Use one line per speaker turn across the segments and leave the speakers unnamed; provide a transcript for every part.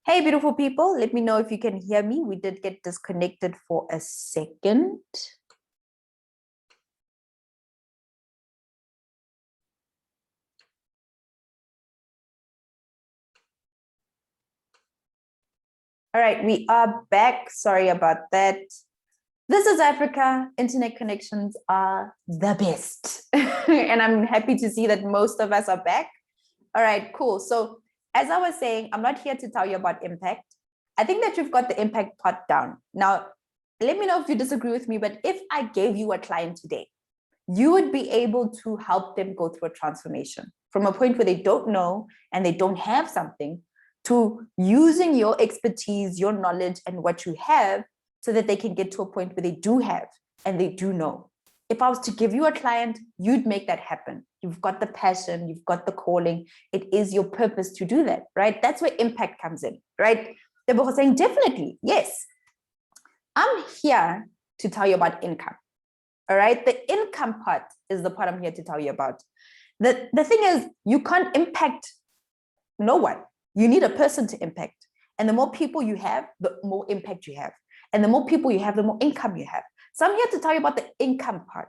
Hey, beautiful people. Let me know if you can hear me. We did get disconnected for a second. All right, we are back. Sorry about that. This is Africa. Internet connections are the best. And I'm happy to see that most of us are back. All right, cool. So as I was saying, I'm not here to tell you about impact. I think that you've got the impact part down. Now, let me know if you disagree with me, but if I gave you a client today, you would be able to help them go through a transformation from a point where they don't know and they don't have something to using your expertise, your knowledge, and what you have so that they can get to a point where they do have and they do know. If I was to give you a client, you'd make that happen. You've got the passion, you've got the calling. It is your purpose to do that, right? That's where impact comes in, right? They're both saying, definitely, yes. I'm here to tell you about income. All right. The income part is the part I'm here to tell you about. The thing is, you can't impact no one. You need a person to impact. And the more people you have, the more impact you have. And the more people you have, the more income you have. So I'm here to tell you about the income part.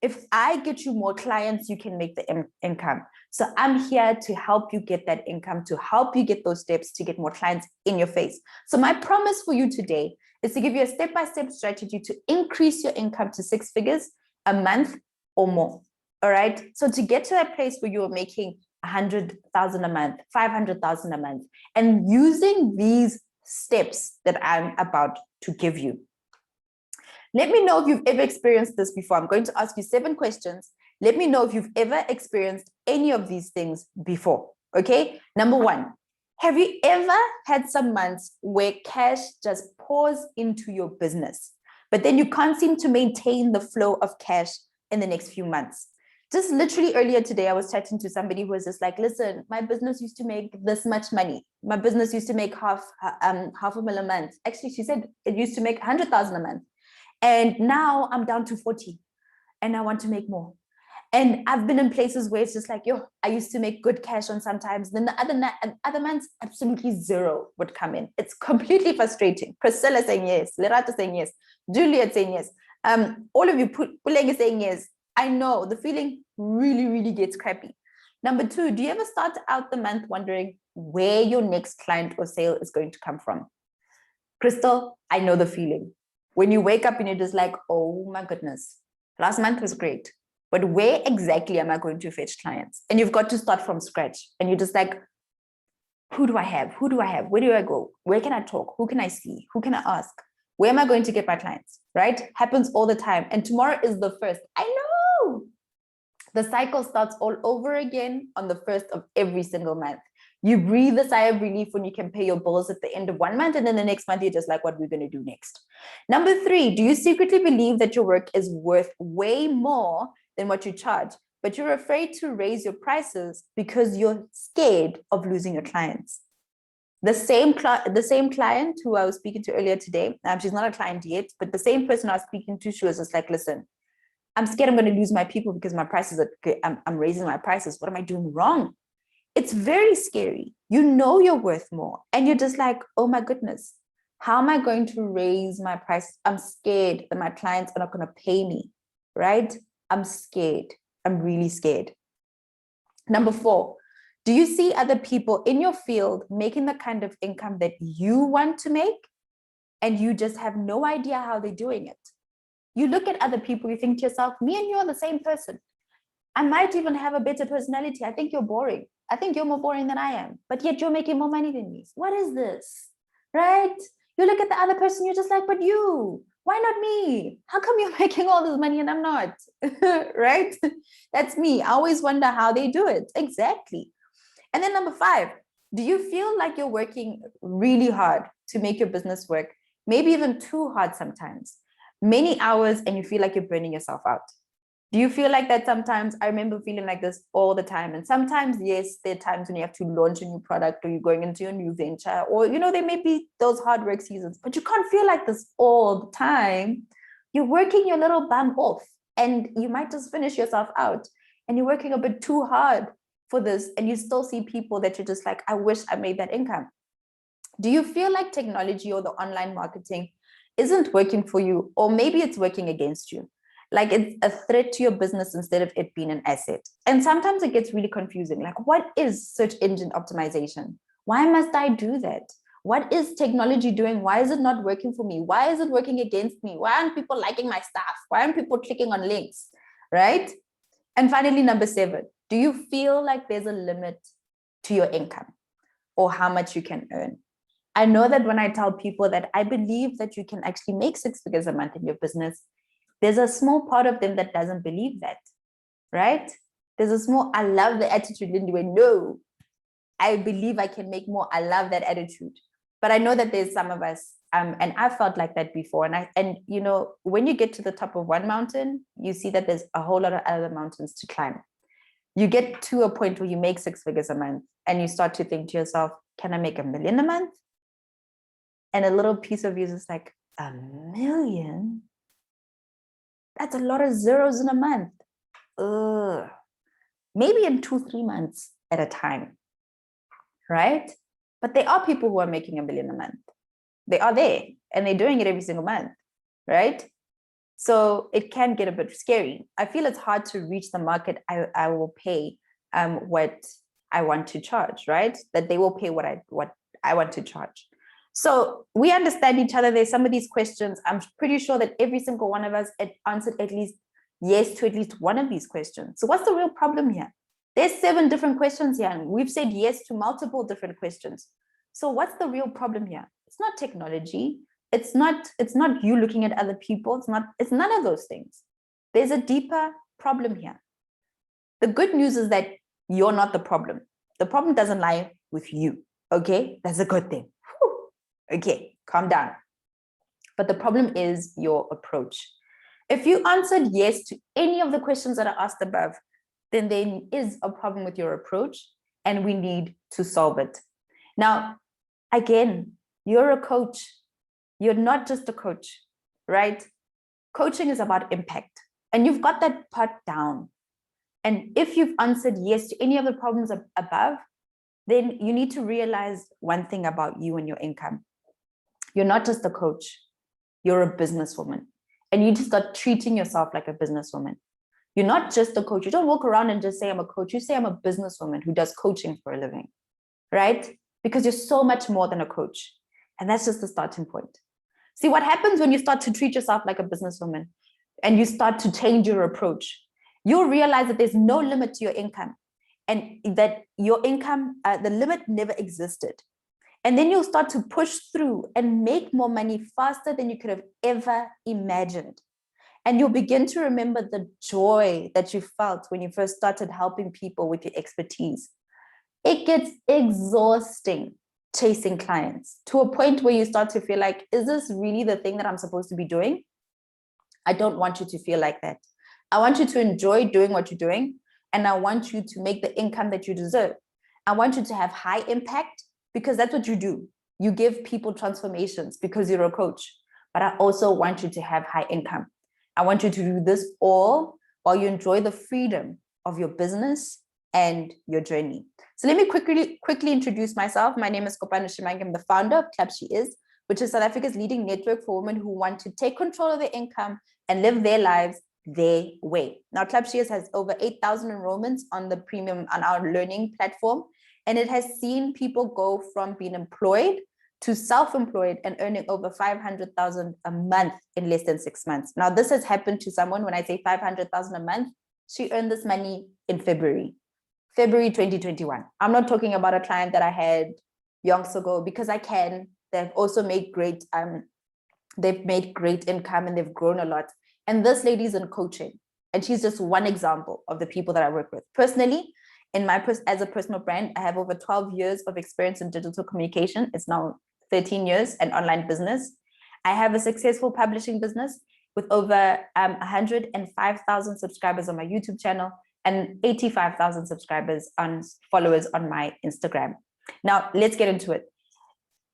If I get you more clients, you can make the income. So I'm here to help you get that income, to help you get those steps to get more clients in your face. So my promise for you today is to give you a step-by-step strategy to increase your income to 6 figures a month or more. All right. So to get to that place where you're making 100,000 a month, 500,000 a month, and using these steps that I'm about to give you. Let me know if you've ever experienced this before. I'm going to ask you 7 questions. Let me know if you've ever experienced any of these things before. Okay. Number 1, have you ever had some months where cash just pours into your business, but then you can't seem to maintain the flow of cash in the next few months? Just literally earlier today, I was chatting to somebody who was just like, listen, my business used to make this much money. My business used to make half a million a month. Actually, she said it used to make 100,000 a month. And now I'm down to 40 and I want to make more. And I've been in places where it's just like, yo, I used to make good cash on sometimes. Then the other months, absolutely zero would come in. It's completely frustrating. Priscilla saying yes, Lerata saying yes, Juliet saying yes. All of you, Puleng saying yes. I know the feeling really, really gets crappy. Number 2, do you ever start out the month wondering where your next client or sale is going to come from? Crystal, I know the feeling. When you wake up and you're just like, oh my goodness, last month was great, but where exactly am I going to fetch clients? And you've got to start from scratch. And you're just like, who do I have? Who do I have? Where do I go? Where can I talk? Who can I see? Who can I ask? Where am I going to get my clients? Right? Happens all the time. And tomorrow is the 1st. I know. The cycle starts all over again on the 1st of every single month. You breathe a sigh of relief when you can pay your bills at the end of one month, and then the next month you're just like, what are we going to do next? Number 3, do you secretly believe that your work is worth way more than what you charge, but you're afraid to raise your prices because you're scared of losing your clients? The same client who I was speaking to earlier today, she's not a client yet, but the same person I was speaking to, she was just like, listen, I'm scared I'm going to lose my people because my prices I'm raising my prices. What am I doing wrong? It's very scary. You know you're worth more. And you're just like, oh my goodness, how am I going to raise my price? I'm scared that my clients are not going to pay me, right? I'm scared. I'm really scared. Number 4, do you see other people in your field making the kind of income that you want to make? And you just have no idea how they're doing it. You look at other people, you think to yourself, me and you are the same person. I might even have a better personality. I think you're boring. I think you're more boring than I am, but yet you're making more money than me. What is this? Right? You look at the other person, you're just like, but you, why not me? How come you're making all this money and I'm not? Right? That's me. I always wonder how they do it. Exactly. And then number 5, do you feel like you're working really hard to make your business work? Maybe even too hard sometimes. Many hours and you feel like you're burning yourself out. Do you feel like that sometimes? I remember feeling like this all the time. And sometimes, yes, there are times when you have to launch a new product or you're going into a new venture or, there may be those hard work seasons, but you can't feel like this all the time. You're working your little bum off and you might just finish yourself out and you're working a bit too hard for this. And you still see people that you're just like, I wish I made that income. Do you feel like technology or the online marketing isn't working for you, or maybe it's working against you? Like it's a threat to your business instead of it being an asset. And sometimes it gets really confusing. Like, what is search engine optimization? Why must I do that? What is technology doing? Why is it not working for me? Why is it working against me? Why aren't people liking my stuff? Why aren't people clicking on links? Right? And finally, number 7, do you feel like there's a limit to your income or how much you can earn? I know that when I tell people that I believe that you can actually make 6 figures a month in your business, there's a small part of them that doesn't believe that, right? There's a small, I love the attitude, Lindy. No, I believe I can make more. I love that attitude. But I know that there's some of us, and I felt like that before. And you know, when you get to the top of one mountain, you see that there's a whole lot of other mountains to climb. You get to a point where you make 6 figures a month and you start to think to yourself, can I make $1 million a month? And a little piece of you is like, $1 million? That's a lot of zeros in a month. Ugh. Maybe in 2-3 months at a time, right? But there are people who are making $1 million a month. They are there and they're doing it every single month, right? So it can get a bit scary. I feel it's hard to reach the market. I will pay what I want to charge, right? That they will pay what I want to charge. So we understand each other. There's some of these questions. I'm pretty sure that every single one of us answered at least yes to at least one of these questions. So what's the real problem here? There's 7 different questions here, and we've said yes to multiple different questions. So what's the real problem here? It's not technology. It's not you looking at other people. It's none of those things. There's a deeper problem here. The good news is that you're not the problem. The problem doesn't lie with you. Okay, that's a good thing. Whew. Okay, calm down. But the problem is your approach. If you answered yes to any of the questions that are asked above, then there is a problem with your approach and we need to solve it. Now, again, you're a coach. You're not just a coach, right? Coaching is about impact, and you've got that part down. And if you've answered yes to any of the problems above, then you need to realize one thing about you and your income. You're not just a coach, you're a businesswoman. And you need to start treating yourself like a businesswoman. You're not just a coach. You don't walk around and just say, I'm a coach. You say, I'm a businesswoman who does coaching for a living, right? Because you're so much more than a coach. And that's just the starting point. See, what happens when you start to treat yourself like a businesswoman and you start to change your approach, you'll realize that there's no limit to your income and that your income, the limit never existed. And then you'll start to push through and make more money faster than you could have ever imagined. And you'll begin to remember the joy that you felt when you first started helping people with your expertise. It gets exhausting chasing clients to a point where you start to feel like, is this really the thing that I'm supposed to be doing? I don't want you to feel like that. I want you to enjoy doing what you're doing. And I want you to make the income that you deserve. I want you to have high impact because that's what you do. You give people transformations because you're a coach. But I also want you to have high income. I want you to do this all while you enjoy the freedom of your business and your journey. So let me quickly introduce myself. My name is Kopano. I'm the founder of Club She Is, which is South Africa's leading network for women who want to take control of their income and live their lives their way. Now, Club She Is has over 8,000 enrollments on the premium, on our learning platform. And it has seen people go from being employed to self-employed and earning over 500,000 a month in less than 6 months. Now, this has happened to someone. When I say 500,000 a month, she earned this money in February 2021. I'm not talking about a client that I had yonks ago, because I can. They've also made great, they've made great income and they've grown a lot. And this lady's in coaching, and she's just one example of the people that I work with. Personally, as a personal brand, I have over 12 years of experience in digital communication. It's now 13 years and online business. I have a successful publishing business with over 105,000 subscribers on my YouTube channel and 85,000 followers on my Instagram. Now, let's get into it.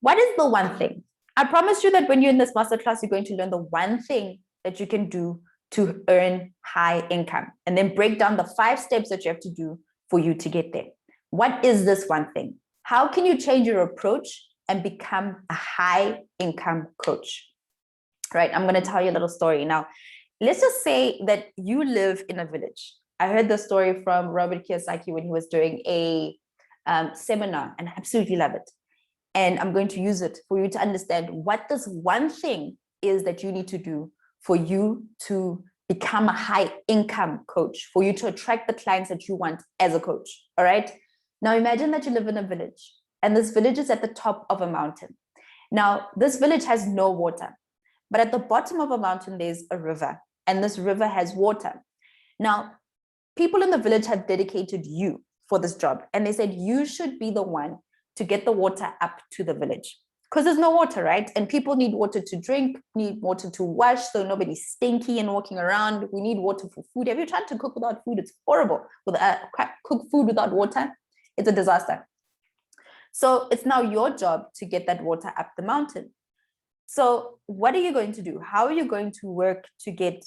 What is the one thing? I promise you that when you're in this masterclass, you're going to learn the one thing that you can do to earn high income, and then break down the 5 steps that you have to do for you to get there. What is this one thing? How can you change your approach and become a high income coach? Right, I'm going to tell you a little story. Now, let's just say that you live in a village. I heard the story from Robert Kiyosaki when he was doing a seminar, and I absolutely love it. And I'm going to use it for you to understand what this one thing is that you need to do for you to become a high income coach, for you to attract the clients that you want as a coach. All right. Now imagine that you live in a village, and this village is at the top of a mountain. Now, this village has no water, but at the bottom of a mountain, there's a river, and this river has water. Now, people in the village have dedicated you for this job, and they said you should be the one to get the water up to the village, because there's no water, right? And people need water to drink, need water to wash, so nobody's stinky and walking around. We need water for food. Have you tried to cook without food? It's horrible. Cook food without water, it's a disaster. So it's now your job to get that water up the mountain. So what are you going to do? How are you going to work to get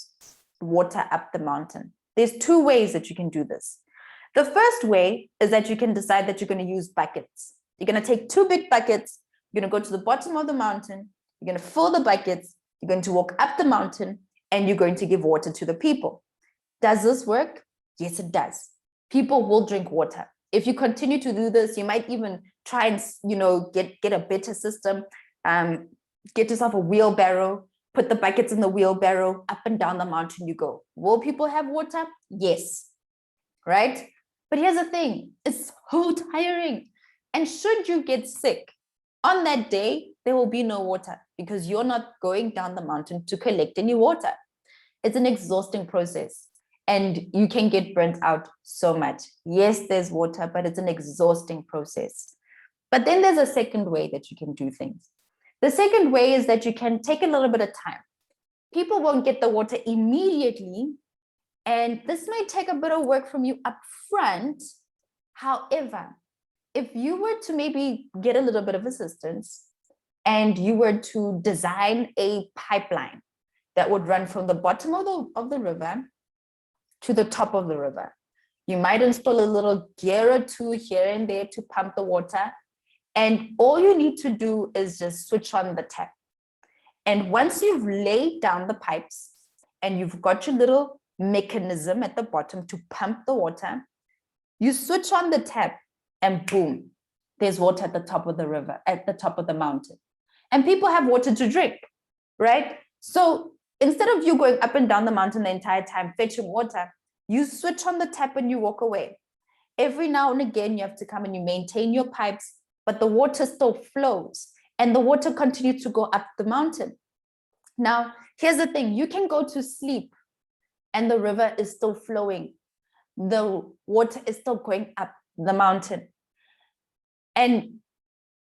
water up the mountain? There's two ways that you can do this. The first way is that you can decide that you're going to use buckets. You're going to take 2 big buckets. You're going to go to the bottom of the mountain. You're going to fill the buckets. You're going to walk up the mountain, and you're going to give water to the people. Does this work? Yes, it does. People will drink water. If you continue to do this, you might even try and, get a better system. Get yourself a wheelbarrow, put the buckets in the wheelbarrow, up and down the mountain you go. Will people have water? Yes, right? But here's the thing, it's so tiring. And should you get sick, on that day, there will be no water because you're not going down the mountain to collect any water. It's an exhausting process, and you can get burnt out so much. Yes, there's water, but it's an exhausting process. But then there's a second way that you can do things. The second way is that you can take a little bit of time. People won't get the water immediately, and this may take a bit of work from you up front. However, if you were to maybe get a little bit of assistance and you were to design a pipeline that would run from the bottom of the river to the top of the river, you might install a little gear or two here and there to pump the water. And all you need to do is just switch on the tap. And once you've laid down the pipes and you've got your little mechanism at the bottom to pump the water, you switch on the tap and boom, there's water at the top of the river, at the top of the mountain. And people have water to drink, right? So instead of you going up and down the mountain the entire time fetching water, you switch on the tap and you walk away. Every now and again, you have to come and you maintain your pipes, but the water still flows and the water continues to go up the mountain. Now, here's the thing, you can go to sleep and the river is still flowing. The water is still going up the mountain. And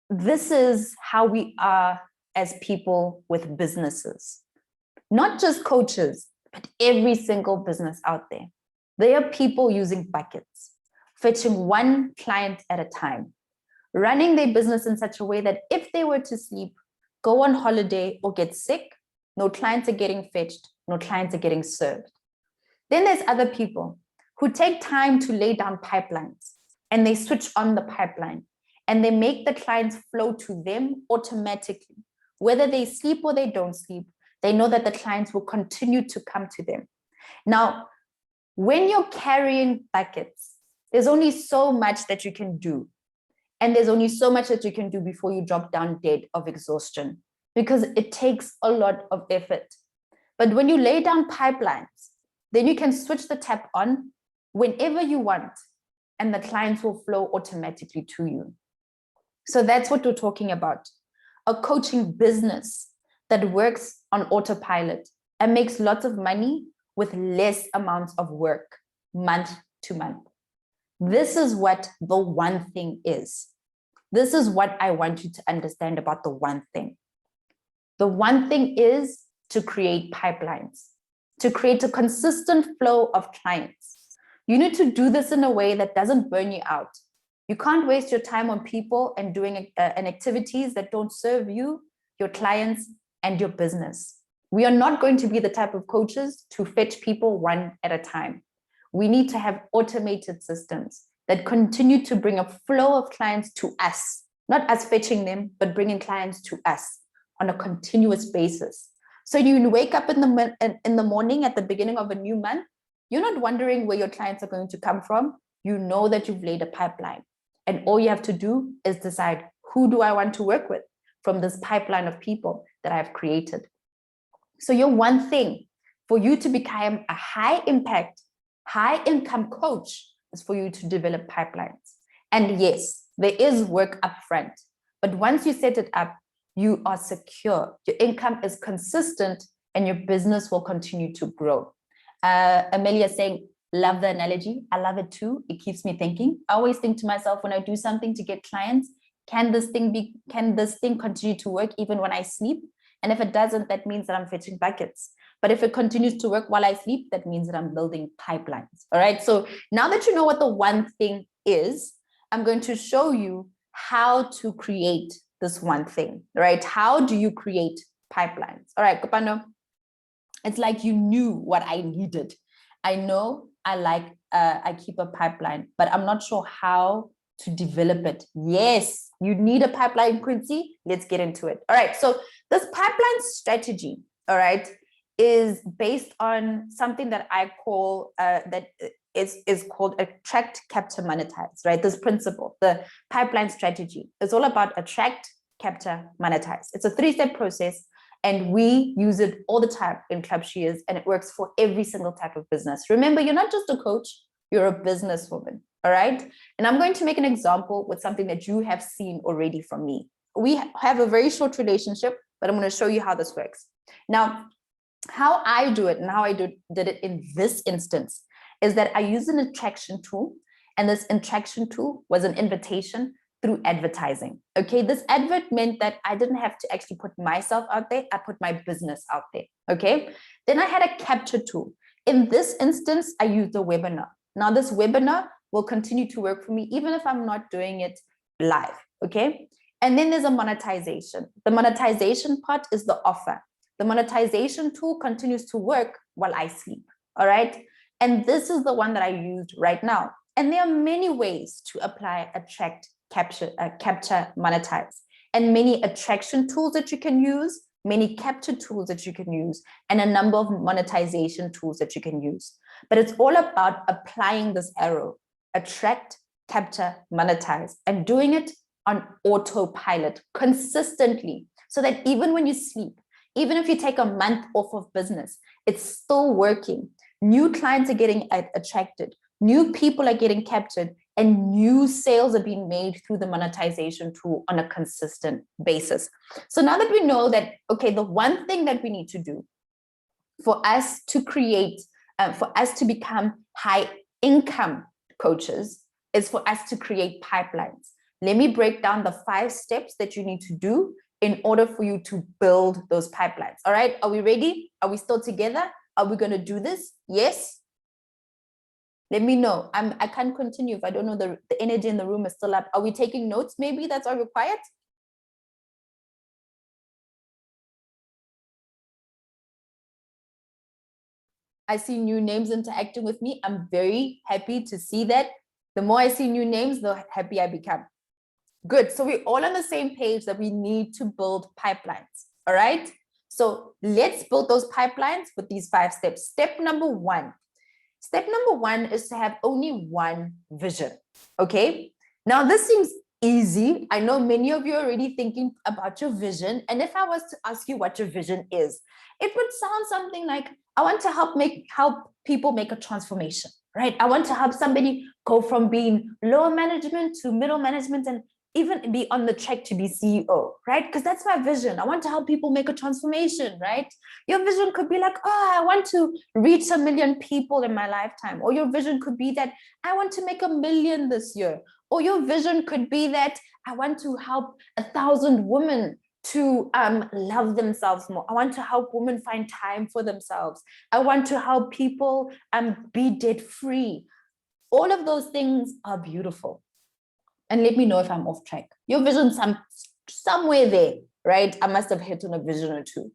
this is how we are as people with businesses, not just coaches, but every single business out there. They are people using buckets, fetching one client at a time, running their business in such a way that if they were to sleep, go on holiday, or get sick, no clients are getting fetched, no clients are getting served. Then there's other people who take time to lay down pipelines, and they switch on the pipeline and they make the clients flow to them automatically. Whether they sleep or they don't sleep, they know that the clients will continue to come to them. Now, when you're carrying buckets, there's only so much that you can do. And there's only so much that you can do before you drop down dead of exhaustion, because it takes a lot of effort. But when you lay down pipelines, then you can switch the tap on whenever you want, and the clients will flow automatically to you. So that's what we're talking about. A coaching business that works on autopilot and makes lots of money with less amounts of work, month to month. This is what the one thing is. This is what I want you to understand about the one thing. The one thing is to create pipelines, to create a consistent flow of clients. You need to do this in a way that doesn't burn you out. You can't waste your time on people and doing activities that don't serve you, your clients, and your business. We are not going to be the type of coaches to fetch people one at a time. We need to have automated systems that continue to bring a flow of clients to us not us fetching them, but bringing clients to us on a continuous basis. So you wake up in the morning at the beginning of a new month, you're not wondering where your clients are going to come from. You know that you've laid a pipeline. And all you have to do is decide, who do I want to work with from this pipeline of people that I've created? So your one thing for you to become a high impact, high income coach is for you to develop pipelines. And yes, there is work upfront, but once you set it up, you are secure, your income is consistent, and your business will continue to grow. Amelia saying, love the analogy. I love it too. It keeps me thinking. I always think to myself, when I do something to get clients, can this thing continue to work even when I sleep? And if it doesn't, that means that I'm fetching buckets. But if it continues to work while I sleep, that means that I'm building pipelines. All right. So now that you know what the one thing is, I'm going to show you how to create this one thing, right? How do you create pipelines? All right, kopano. It's like you knew what I needed. I know I keep a pipeline, but I'm not sure how to develop it. Yes, you need a pipeline, Quincy. Let's get into it. All right, so this pipeline strategy, all right, is based on something that I call, that is called attract, capture, monetize, right? This principle, the pipeline strategy, is all about attract, capture, monetize. It's a 3-step process. And we use it all the time in Club Shears, and it works for every single type of business. Remember, you're not just a coach, you're a businesswoman, all right? And I'm going to make an example with something that you have seen already from me. We have a very short relationship, but I'm going to show you how this works. Now, how I do it and how I did it in this instance is that I use an attraction tool, and this attraction tool was an invitation through advertising. Okay, this advert meant that I didn't have to actually put myself out there, I put my business out there. Okay, then I had a capture tool. In this instance, I used a webinar. Now this webinar will continue to work for me even if I'm not doing it live. Okay, and then there's a monetization. The monetization part is the offer. The monetization tool continues to work while I sleep. All right, and this is the one that I used right now. And there are many ways to apply attract, capture, monetize, and many attraction tools that you can use, many capture tools that you can use, and a number of monetization tools that you can use. But it's all about applying this arrow, attract, capture, monetize, and doing it on autopilot consistently, so that even when you sleep, even if you take a month off of business, it's still working. New clients are getting attracted, new people are getting captured, and new sales are being made through the monetization tool on a consistent basis. So now that we know that, okay, the one thing that we need to do for us to create, for us to become high income coaches is for us to create pipelines. Let me break down the 5 steps that you need to do in order for you to build those pipelines. All right, are we ready? Are we still together? Are we going to do this? Yes? Let me know. I can't continue if I don't know the energy in the room is still up. Are we taking notes? Maybe that's all required. I see new names interacting with me. I'm very happy to see that. The more I see new names, the happier I become. Good. So we're all on the same page that we need to build pipelines. All right. So let's build those pipelines with these 5 steps. Step number 1. Step number 1 is to have only one vision. Okay. Now this seems easy. I know many of you are already thinking about your vision. And if I was to ask you what your vision is, it would sound something like, I want to help people make a transformation, right? I want to help somebody go from being lower management to middle management and even be on the track to be CEO, right? Because that's my vision. I want to help people make a transformation, right? Your vision could be like, oh, I want to reach 1 million people in my lifetime. Or your vision could be that I want to make 1 million this year. Or your vision could be that I want to help 1,000 women to love themselves more. I want to help women find time for themselves. I want to help people be debt free. All of those things are beautiful. And let me know if I'm off track. Your vision somewhere there, right? I must have hit on a vision or 2.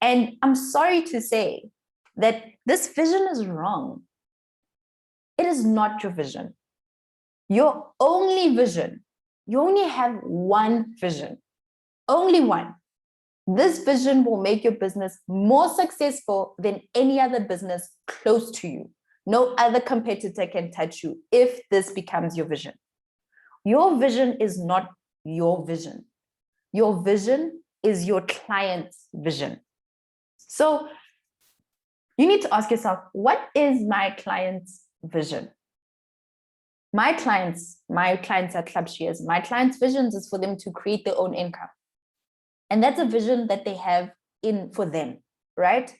And I'm sorry to say that this vision is wrong. It is not your vision. Your only vision You only have one vision, only one. This vision will make your business more successful than any other business close to you. No other competitor can touch you if this becomes your vision. Your vision is not your vision. Your vision is your client's vision. So you need to ask yourself, what is my client's vision? My clients are club shares. My clients' visions is for them to create their own income. And that's a vision that they have in for them, right?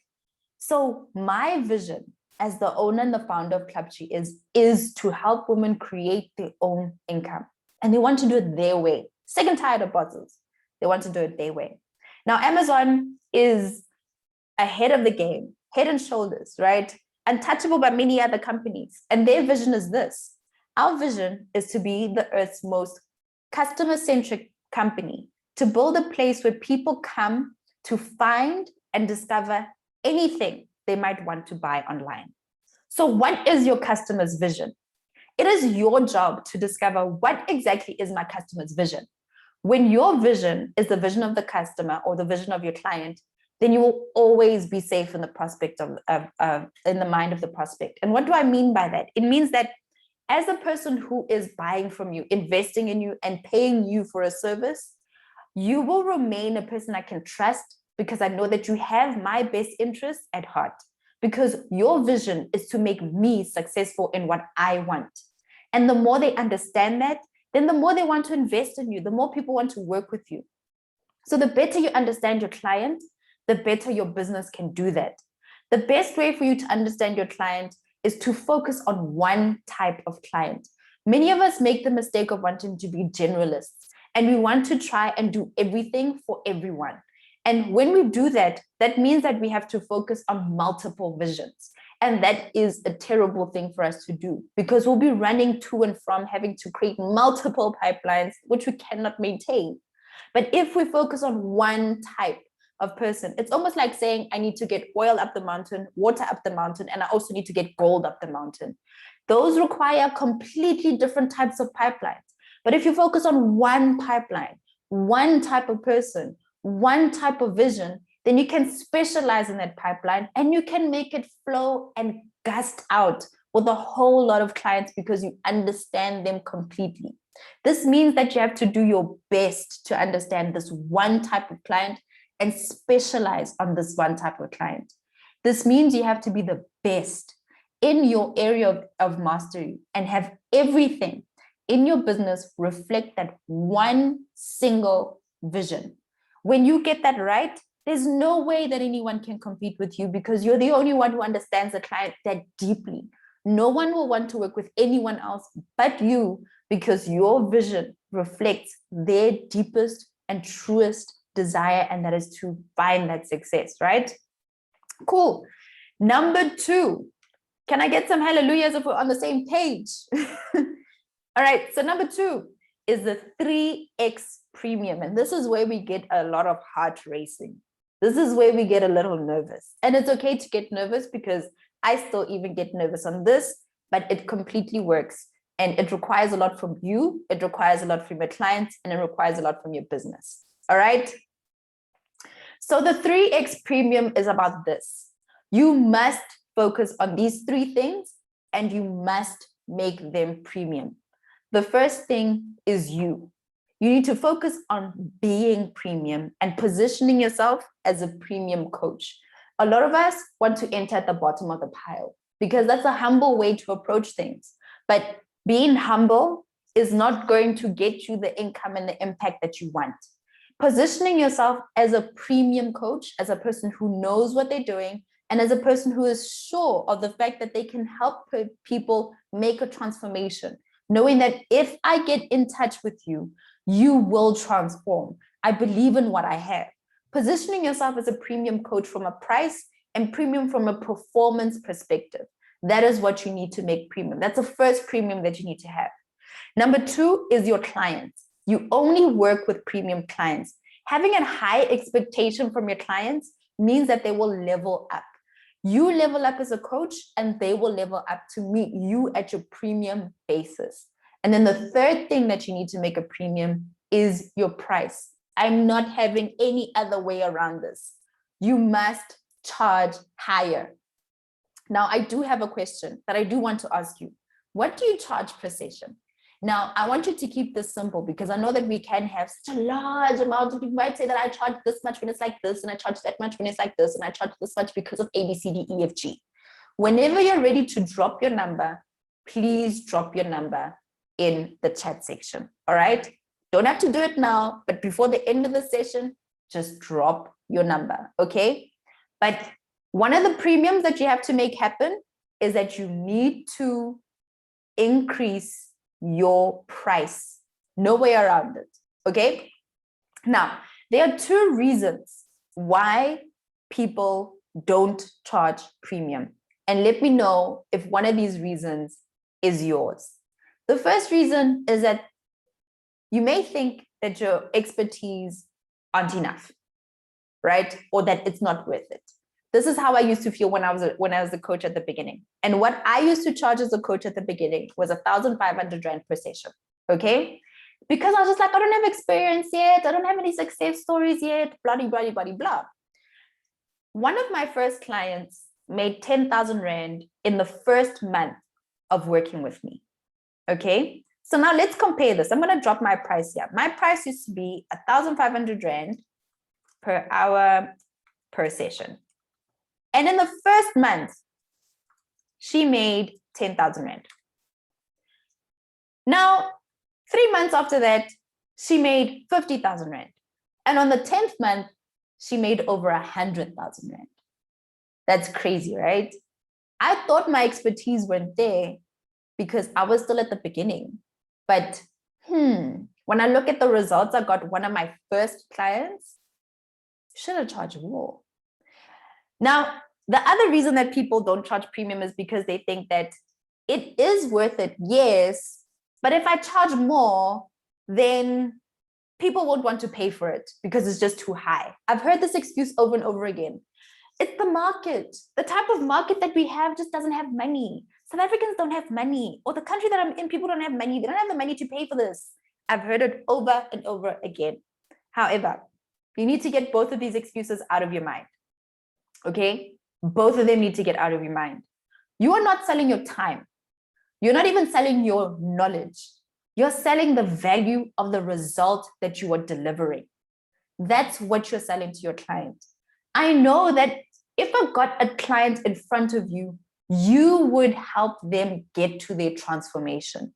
So my vision as the owner and the founder of Club Chi is to help women create their own income. And they want to do it their way. Sick and tired of bosses. They want to do it their way. Now, Amazon is ahead of the game, head and shoulders, right? Untouchable by many other companies. And their vision is this. Our vision is to be the Earth's most customer-centric company, to build a place where people come to find and discover anything they might want to buy online. So what is your customer's vision? It is your job to discover what exactly is my customer's vision. When your vision is the vision of the customer or the vision of your client, then you will always be safe in the prospect in the mind of the prospect. And what do I mean by that? It means that as a person who is buying from you, investing in you, and paying you for a service, you will remain a person I can trust because I know that you have my best interests at heart, because your vision is to make me successful in what I want. And the more they understand that, then the more they want to invest in you, the more people want to work with you. So the better you understand your client, the better your business can do that. The best way for you to understand your client is to focus on one type of client. Many of us make the mistake of wanting to be generalists, and we want to try and do everything for everyone. And when we do that, that means that we have to focus on multiple visions. And that is a terrible thing for us to do, because we'll be running to and from having to create multiple pipelines, which we cannot maintain. But if we focus on one type of person, it's almost like saying, I need to get oil up the mountain, water up the mountain, and I also need to get gold up the mountain. Those require completely different types of pipelines. But if you focus on one pipeline, one type of person, one type of vision, then you can specialize in that pipeline and you can make it flow and gust out with a whole lot of clients because you understand them completely. This means that you have to do your best to understand this one type of client and specialize on this one type of client. This means you have to be the best in your area of mastery and have everything in your business reflect that one single vision. When you get that right, there's no way that anyone can compete with you because you're the only one who understands the client that deeply. No one will want to work with anyone else but you because your vision reflects their deepest and truest desire, and that is to find that success, right? Cool. Number 2, can I get some hallelujahs if we're on the same page? All right, so number 2 is the 3X premium. And this is where we get a lot of heart racing. This is where we get a little nervous. And it's okay to get nervous because I still even get nervous on this, but it completely works. And it requires a lot from you, it requires a lot from your clients, and it requires a lot from your business. All right. So the 3X premium is about this. You must focus on these 3 things and you must make them premium. The first thing is you. You need to focus on being premium and positioning yourself as a premium coach. A lot of us want to enter at the bottom of the pile because that's a humble way to approach things. But being humble is not going to get you the income and the impact that you want. Positioning yourself as a premium coach, as a person who knows what they're doing, and as a person who is sure of the fact that they can help people make a transformation, knowing that if I get in touch with you, you will transform. I believe in what I have. Positioning yourself as a premium coach from a price and premium from a performance perspective. That is what you need to make premium. That's the first premium that you need to have. Number 2 is your clients. You only work with premium clients. Having a high expectation from your clients means that they will level up. You level up as a coach and they will level up to meet you at your premium basis. And then the third thing that you need to make a premium is your price. I'm not having any other way around this. You must charge higher. Now, I do have a question that I do want to ask you. What do you charge per session? Now, I want you to keep this simple because I know that we can have such a large amount of people might say that I charge this much when it's like this, and I charge that much when it's like this, and I charge this much because of A, B, C, D, E, F, G. Whenever you're ready to drop your number, please drop your number in the chat section. All right. Don't have to do it now, but before the end of the session, just drop your number. Okay. But one of the premiums that you have to make happen is that you need to increase your price. No way around it. Okay. Now, there are two reasons why people don't charge premium. And let me know if one of these reasons is yours. The first reason is that you may think that your expertise aren't enough, right? Or that it's not worth it. This is how I used to feel when I was a coach at the beginning. And what I used to charge as a coach at the beginning was 1,500 Rand per session, okay? Because I was just like, I don't have experience yet. I don't have any success stories yet, blah, blah, blah, blah, blah. One of my first clients made 10,000 Rand in the first month of working with me, okay? So now let's compare this. I'm going to drop my price here. My price used to be 1,500 Rand per hour per session. And in the first month, she made 10,000 Rand. Now, 3 months after that, she made 50,000 Rand. And on the 10th month, she made over 100,000 Rand. That's crazy, right? I thought my expertise went there because I was still at the beginning. But when I look at the results, I got one of my first clients, should have charged more. Now, the other reason that people don't charge premium is because they think that it is worth it, yes, but if I charge more, then people won't want to pay for it because it's just too high. I've heard this excuse over and over again. It's the market. The type of market that we have just doesn't have money. South Africans don't have money, or the country that I'm in, people don't have money. They don't have the money to pay for this. I've heard it over and over again. However, you need to get both of these excuses out of your mind. Okay? Both of them need to get out of your mind. You are not selling your time. You're not even selling your knowledge. You're selling the value of the result that you are delivering. That's what you're selling to your client. I know that if I got a client in front of you, you would help them get to their transformation.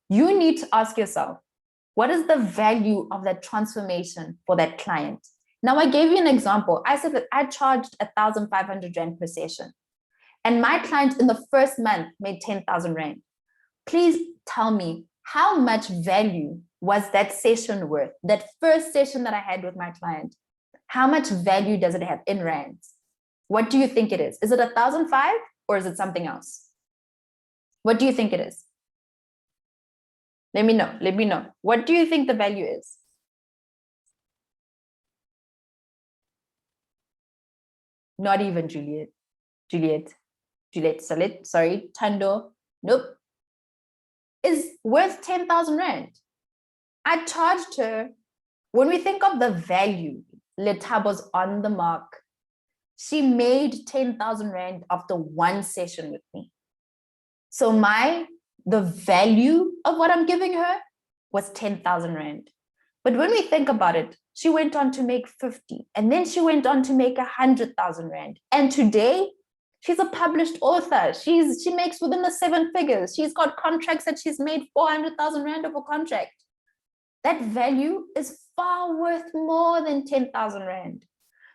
You need to ask yourself, what is the value of that transformation for that client? Now, I gave you an example. I said that I charged 1,500 Rand per session. And my client in the first month made 10,000 Rand. Please tell me, how much value was that session worth? That first session that I had with my client, how much value does it have in Rands? What do you think it is? Is it 1,500 or is it something else? What do you think it is? Let me know. Let me know. What do you think the value is? Not even Juliet. Sorry, Tando. Nope. Is worth 10,000 Rand. I charged her, when we think of the value, Letabo's on the mark. She made 10,000 Rand after one session with me. So the value of what I'm giving her was 10,000 Rand. But when we think about it, she went on to make 50, and then she went on to make 100,000 Rand. And today, she's a published author. She makes within the 7 figures. She's got contracts that she's made 400,000 Rand of a contract. That value is far worth more than 10,000 Rand.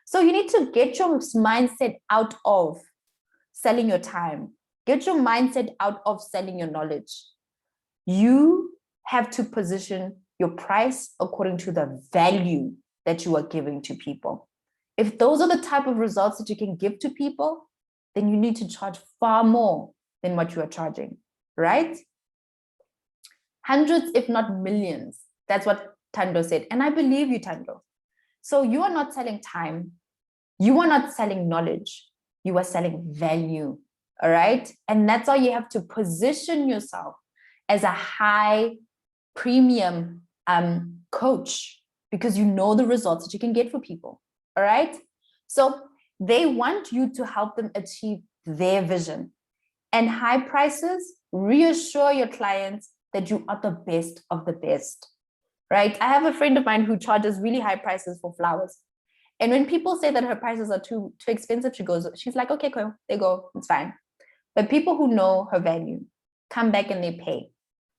So you need to get your mindset out of selling your time. Get your mindset out of selling your knowledge. You have to position your price according to the value that you are giving to people. If those are the type of results that you can give to people, then you need to charge far more than what you are charging, right? Hundreds, if not millions. That's what Tando said. And I believe you, Tando. So you are not selling time. You are not selling knowledge. You are selling value, all right? And that's how you have to position yourself. as a high premium coach because you know the results that you can get for people. All right. So they want you to help them achieve their vision. And high prices reassure your clients that you are the best of the best. Right. I have a friend of mine who charges really high prices for flowers. And when people say that her prices are too expensive, she's like, okay, cool, they go, it's fine. But people who know her value come back and they pay.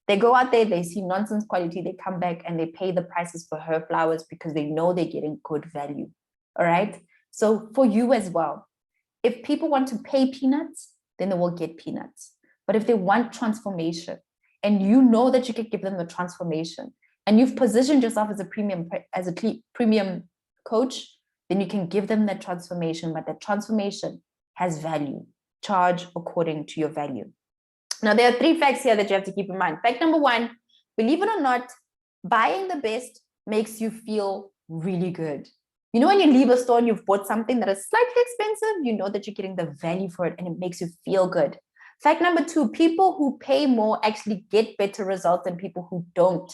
They go out there, they see nonsense quality, they come back and they pay the prices for her flowers because they know they're getting good value. All right. So for you as well, if people want to pay peanuts, then they will get peanuts. But if they want transformation and you know that you can give them the transformation and you've positioned yourself as a premium coach, then you can give them that transformation, but that transformation has value. Charge according to your value. Now, there are 3 facts here that you have to keep in mind. Fact number 1, believe it or not, buying the best makes you feel really good. You know, when you leave a store and you've bought something that is slightly expensive, you know that you're getting the value for it and it makes you feel good. Fact number 2, people who pay more actually get better results than people who don't.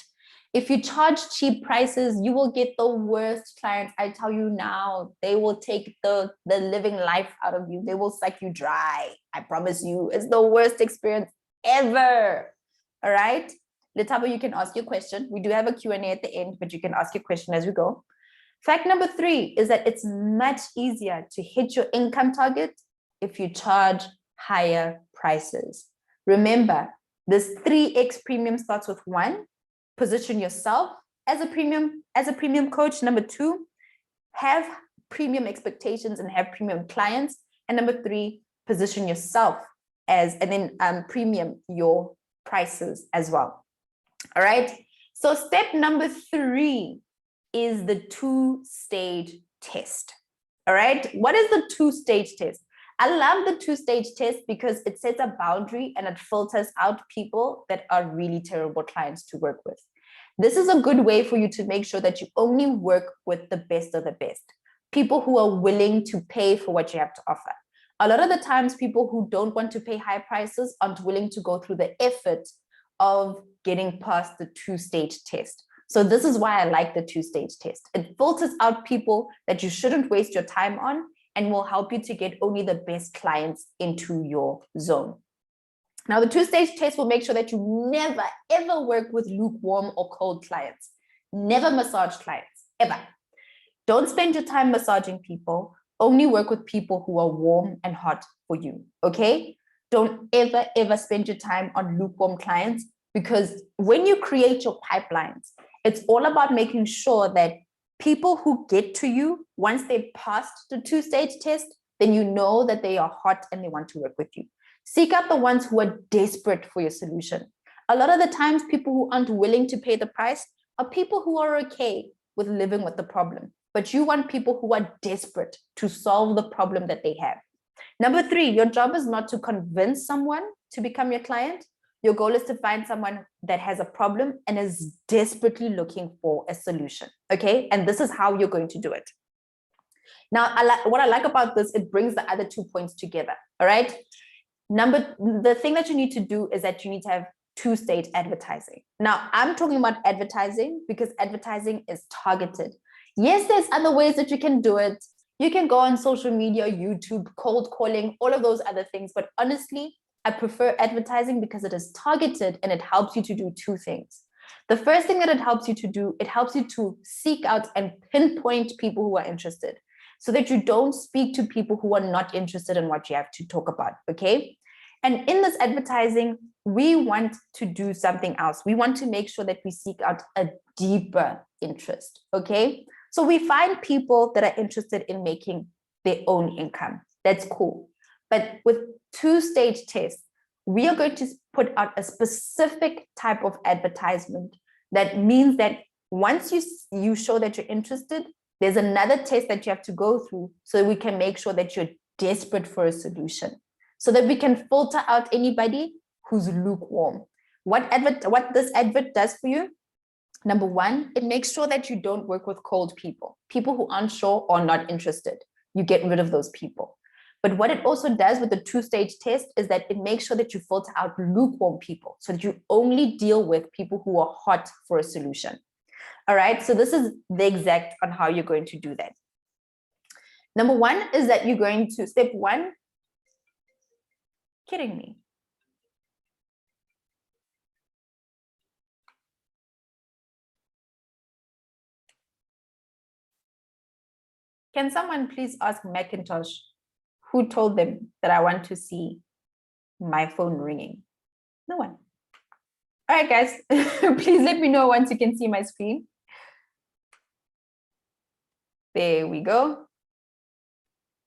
If you charge cheap prices, you will get the worst clients. I tell you now, they will take the living life out of you. They will suck you dry. I promise you, it's the worst experience ever. All right. Letaba, you can ask your question. We do have a Q&A at the end, but you can ask your question as we go. Fact number 3 is that it's much easier to hit your income target if you charge higher prices. Remember, this 3x premium starts with 1. Position yourself as a premium coach. Number 2, have premium expectations and have premium clients. And number 3, position yourself as, and then premium your prices as well. All right. So step number 3 is the 2-stage test. All right. What is the 2-stage test? I love the 2-stage test because it sets a boundary and it filters out people that are really terrible clients to work with. This is a good way for you to make sure that you only work with the best of the best, people who are willing to pay for what you have to offer. A lot of the times, people who don't want to pay high prices aren't willing to go through the effort of getting past the 2-stage test. So this is why I like the 2-stage test. It filters out people that you shouldn't waste your time on and will help you to get only the best clients into your zone. Now, the 2-stage test will make sure that you never, ever work with lukewarm or cold clients. Never massage clients, ever. Don't spend your time massaging people. Only work with people who are warm and hot for you, okay? Don't ever, ever spend your time on lukewarm clients, because when you create your pipelines, it's all about making sure that people who get to you, once they've passed the 2-stage test, then you know that they are hot and they want to work with you. Seek out the ones who are desperate for your solution. A lot of the times, people who aren't willing to pay the price are people who are okay with living with the problem. But you want people who are desperate to solve the problem that they have. Number 3, your job is not to convince someone to become your client. Your goal is to find someone that has a problem and is desperately looking for a solution, okay? And this is how you're going to do it. Now, what I like about this, it brings the other 2 points together, all right? The thing that you need to do is that you need to have 2-stage advertising. Now, I'm talking about advertising because advertising is targeted. Yes, there's other ways that you can do it. You can go on social media, YouTube, cold calling, all of those other things. But honestly, I prefer advertising because it is targeted and it helps you to do 2 things. The first thing that it helps you to do, it helps you to seek out and pinpoint people who are interested so that you don't speak to people who are not interested in what you have to talk about, okay? And in this advertising, we want to do something else. We want to make sure that we seek out a deeper interest, okay? So we find people that are interested in making their own income. That's cool. But with 2-stage tests, we are going to put out a specific type of advertisement that means that once you show that you're interested, there's another test that you have to go through so that we can make sure that you're desperate for a solution, so that we can filter out anybody who's lukewarm. What this advert does for you, number 1, it makes sure that you don't work with cold people who aren't sure or not interested. You get rid of those people. But what it also does with the two-stage test is that it makes sure that you filter out lukewarm people so that you only deal with people who are hot for a solution. All right, so this is the exact on how you're going to do that. Number one is that you're going to, step one, kidding me. Can someone please ask Macintosh who told them that I want to see my phone ringing? No one. All right, guys, please let me know once you can see my screen. There we go.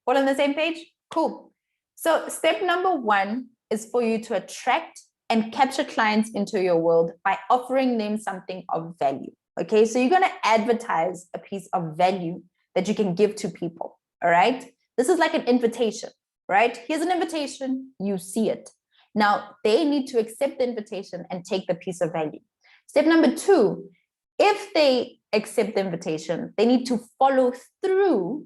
All on the same page? Cool. So step number one is for you to attract and capture clients into your world by offering them something of value. Okay, so you're going to advertise a piece of value that you can give to people. All right, this is like an invitation, right? Here's an invitation, you see it. Now they need to accept the invitation and take the piece of value. Step number two, if they accept the invitation, they need to follow through.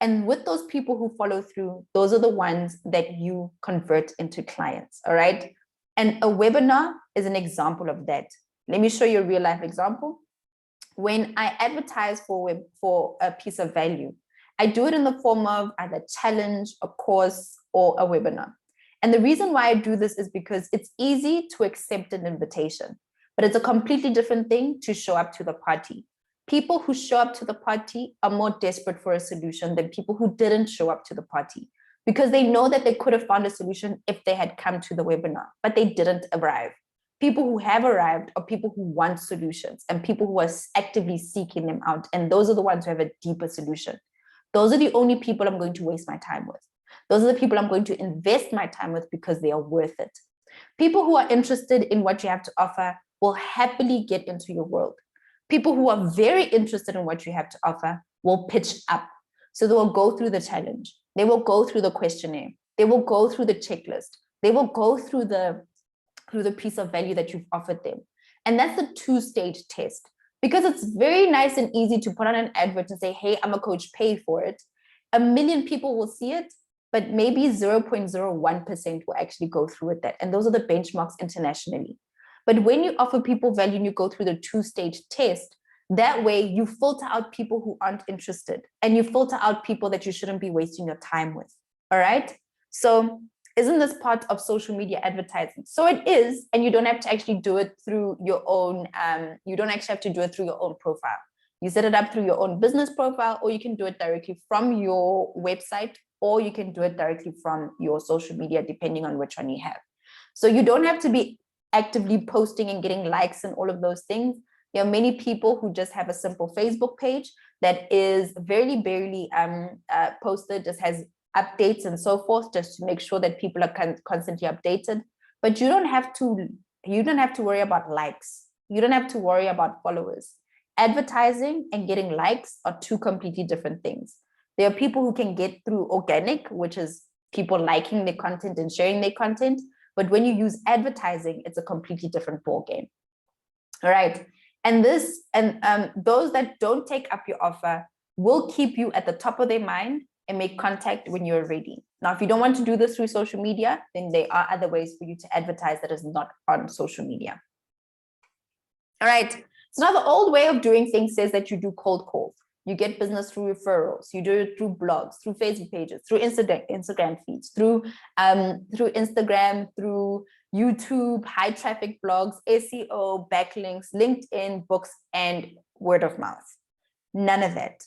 And with those people who follow through, those are the ones that you convert into clients. All right. And a webinar is an example of that. Let me show you a real life example. When I advertise for a piece of value, I do it in the form of either challenge, a course, or a webinar. And the reason why I do this is because it's easy to accept an invitation, but it's a completely different thing to show up to the party. People who show up to the party are more desperate for a solution than people who didn't show up to the party, because they know that they could have found a solution if they had come to the webinar, but they didn't arrive. People who have arrived are people who want solutions and people who are actively seeking them out. And those are the ones who have a deeper solution. Those are the only people I'm going to waste my time with. Those are the people I'm going to invest my time with because they are worth it. People who are interested in what you have to offer will happily get into your world. People who are very interested in what you have to offer will pitch up. So they will go through the challenge. They will go through the questionnaire. They will go through the checklist. They will go through the piece of value that you've offered them. And that's the two-stage test, because it's very nice and easy to put on an advert and say, hey, I'm a coach, pay for it. 1 million people will see it, but maybe 0.01% will actually go through with that. And those are the benchmarks internationally. But when you offer people value and you go through the two-stage test, that way you filter out people who aren't interested and you filter out people that you shouldn't be wasting your time with. All right. So isn't this part of social media advertising? So it is, and you don't have to actually do it through your own, you don't actually have to do it through your own profile. You set it up through your own business profile, or you can do it directly from your website, or you can do it directly from your social media, depending on which one you have. So you don't have to be actively posting and getting likes and all of those things. There are many people who just have a simple Facebook page that is very barely posted, just has updates and so forth, just to make sure that people are constantly updated. But you don't have to worry about likes. You don't have to worry about followers. Advertising and getting likes are two completely different things. There are people who can get through organic, which is people liking their content and sharing their content. But when you use advertising, it's a completely different ballgame. All right. And those that don't take up your offer will keep you at the top of their mind and make contact when you're ready. Now, if you don't want to do this through social media, then there are other ways for you to advertise that is not on social media. All right. So now the old way of doing things says that you do cold calls. You get business through referrals. You do it through blogs, through Facebook pages, through Instagram feeds, through Instagram, through YouTube, high traffic blogs, SEO, backlinks, LinkedIn, books, and word of mouth. None of that.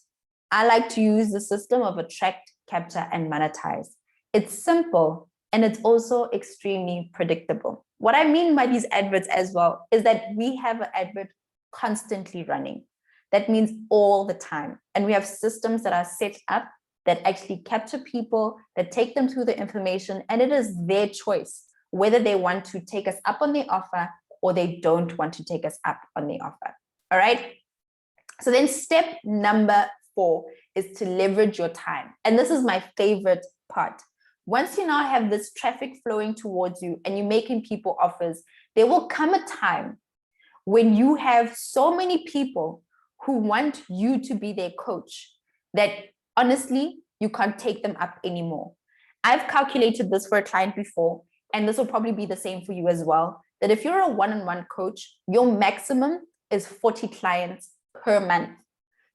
I like to use the system of attract, capture, and monetize. It's simple and it's also extremely predictable. What I mean by these adverts as well is that we have an advert constantly running. That means all the time. And we have systems that are set up that actually capture people, that take them through the information, and it is their choice whether they want to take us up on the offer or they don't want to take us up on the offer. All right. So then step number 4 is to leverage your time. And this is my favorite part. Once you now have this traffic flowing towards you and you're making people offers, there will come a time when you have so many people who want you to be their coach that honestly, you can't take them up anymore. I've calculated this for a client before, and this will probably be the same for you as well, that if you're a one-on-one coach, your maximum is 40 clients per month.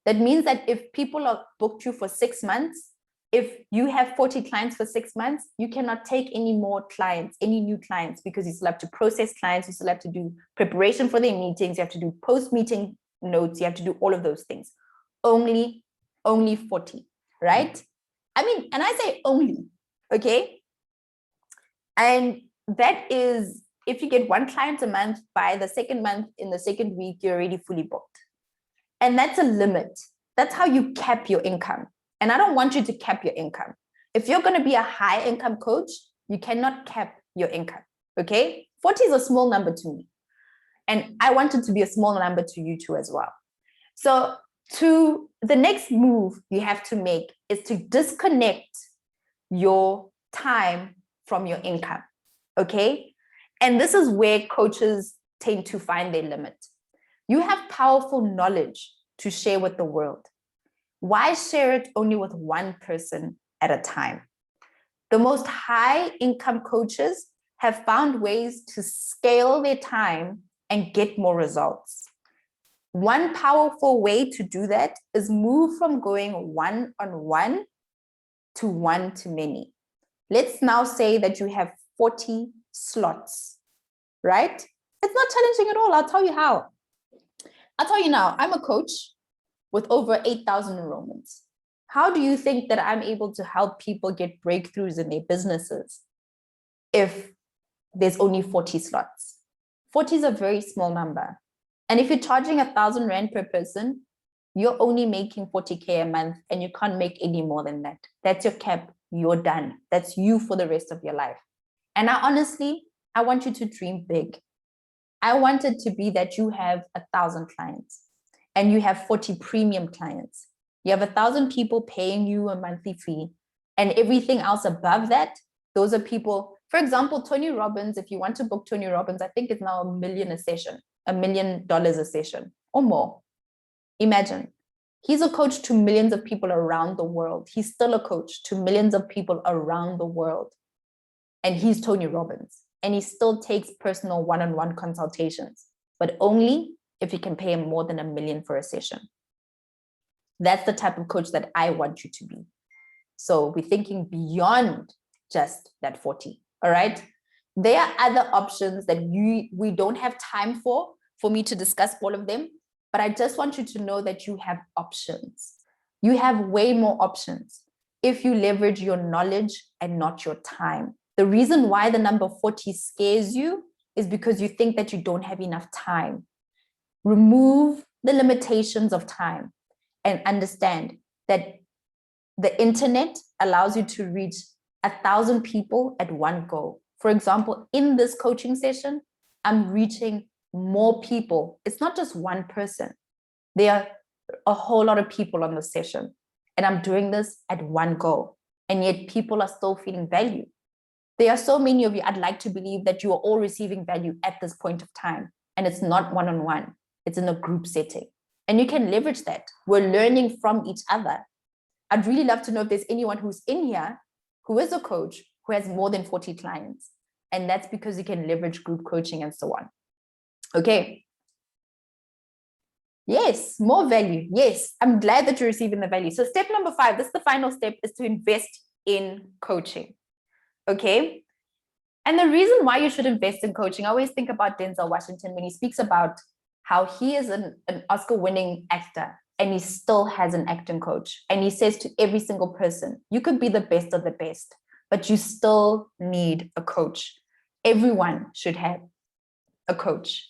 That means that if people are booked you for 6 months, if you have 40 clients for 6 months, you cannot take any more clients, any new clients, because you still have to process clients, you still have to do preparation for their meetings, you have to do post-meeting notes, you have to do all of those things. Only 40, right? I mean, and I say only, okay? And that is, if you get 1 client a month, by the second month, in the second week, you're already fully booked. And that's a limit. That's how you cap your income. And I don't want you to cap your income. If you're going to be a high income coach, you cannot cap your income, okay? 40 is a small number to me. And I want it to be a small number to you too as well. So the next move you have to make is to disconnect your time from your income, okay? And this is where coaches tend to find their limit. You have powerful knowledge to share with the world. Why share it only with one person at a time? The most high income coaches have found ways to scale their time and get more results. One powerful way to do that is move from going one-on-one to one-to-many. Let's now say that you have 40 slots, right? It's not challenging at all. I'll tell you how. I'll tell you now, I'm a coach with over 8,000 enrollments. How do you think that I'm able to help people get breakthroughs in their businesses if there's only 40 slots? 40 is a very small number. And if you're charging 1,000 Rand per person, you're only making 40K a month and you can't make any more than that. That's your cap. You're done. That's you for the rest of your life. And I want you to dream big. I want it to be that you have 1,000 clients and you have 40 premium clients. You have 1,000 people paying you a monthly fee, and everything else above that, those are people, for example, Tony Robbins, if you want to book Tony Robbins, I think it's now $1 million a session, $1 million a session or more. Imagine, he's a coach to millions of people around the world. He's still a coach to millions of people around the world. And he's Tony Robbins. And he still takes personal one-on-one consultations, but only if you can pay him more than $1 million for a session. That's the type of coach that I want you to be. So we're thinking beyond just that 40, all right? There are other options that we don't have time for me to discuss all of them, but I just want you to know that you have options. You have way more options if you leverage your knowledge and not your time. The reason why the number 40 scares you is because you think that you don't have enough time. Remove the limitations of time and understand that the internet allows you to reach 1,000 people at one go. For example, in this coaching session, I'm reaching more people. It's not just one person. There are a whole lot of people on the session, and I'm doing this at one go. And yet people are still feeling value. There are so many of you, I'd like to believe that you are all receiving value at this point of time. And it's not one-on-one, it's in a group setting. And you can leverage that. We're learning from each other. I'd really love to know if there's anyone who's in here who is a coach who has more than 40 clients. And that's because you can leverage group coaching and so on. Okay. Yes, more value. Yes, I'm glad that you're receiving the value. So step number 5, this is the final step, is to invest in coaching. Okay. And the reason why you should invest in coaching, I always think about Denzel Washington when he speaks about how he is an Oscar-winning actor and he still has an acting coach. And he says to every single person, you could be the best of the best, but you still need a coach. Everyone should have a coach.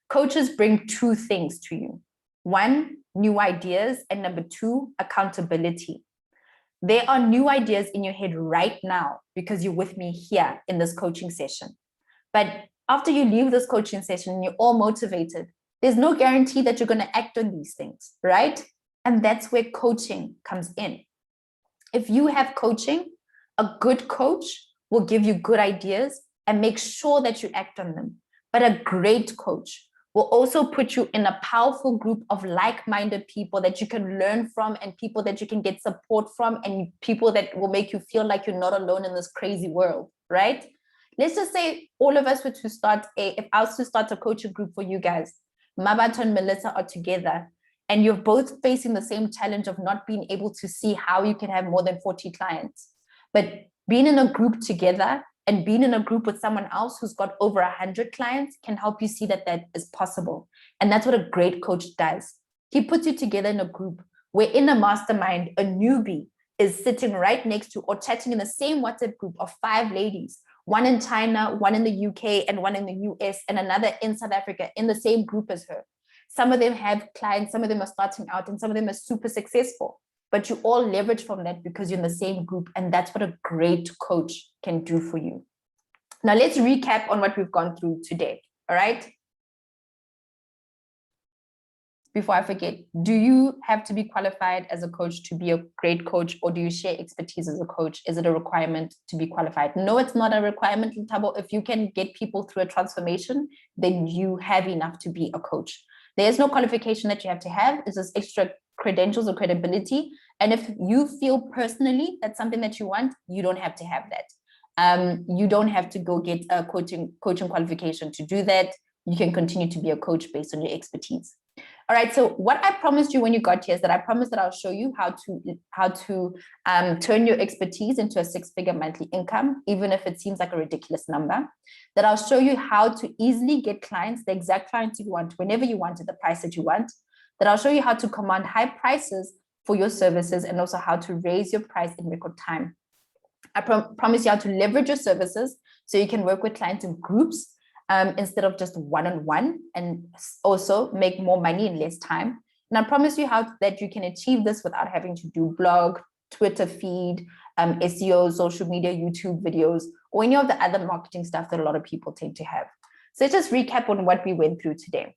Coaches bring 2 things to you. 1, new ideas, and number 2, accountability. There are new ideas in your head right now because you're with me here in this coaching session. But after you leave this coaching session and you're all motivated, there's no guarantee that you're going to act on these things, right? And that's where coaching comes in. If you have coaching, a good coach will give you good ideas and make sure that you act on them. But a great coach will also put you in a powerful group of like-minded people that you can learn from, and people that you can get support from, and people that will make you feel like you're not alone in this crazy world, right? Let's just say all of us were to start if I was to start a coaching group for you guys, Mabat and Melissa are together, and you're both facing the same challenge of not being able to see how you can have more than 40 clients. But being in a group together and being in a group with someone else who's got over 100 clients can help you see that that is possible. And that's what a great coach does. He puts you together in a group where in a mastermind, a newbie is sitting right next to or chatting in the same WhatsApp group of 5 ladies, one in China, one in the UK, and one in the US, and another in South Africa in the same group as her. Some of them have clients, some of them are starting out, and some of them are super successful. But you all leverage from that because you're in the same group, and that's what a great coach can do for you. Now let's recap on what we've gone through today, all right? Before I forget, do you have to be qualified as a coach to be a great coach, or do you share expertise as a coach? Is it a requirement to be qualified? No, it's not a requirement, Tabo. If you can get people through a transformation, then you have enough to be a coach. There's no qualification that you have to have. It's just extra credentials or credibility. And if you feel personally that's something that you want, you don't have to have that. You don't have to go get a coaching qualification to do that. You can continue to be a coach based on your expertise. All right, so what I promised you when you got here is that I promised that I'll show you how to turn your expertise into a 6-figure monthly income, even if it seems like a ridiculous number. That I'll show you how to easily get clients, the exact clients you want, whenever you want, at the price that you want. That I'll show you how to command high prices for your services, and also how to raise your price in record time. I promise you how to leverage your services so you can work with clients in groups instead of just one-on-one, and also make more money in less time. And I promise you how that you can achieve this without having to do blog, Twitter feed, SEO, social media, YouTube videos, or any of the other marketing stuff that a lot of people tend to have. So let's just recap on what we went through today.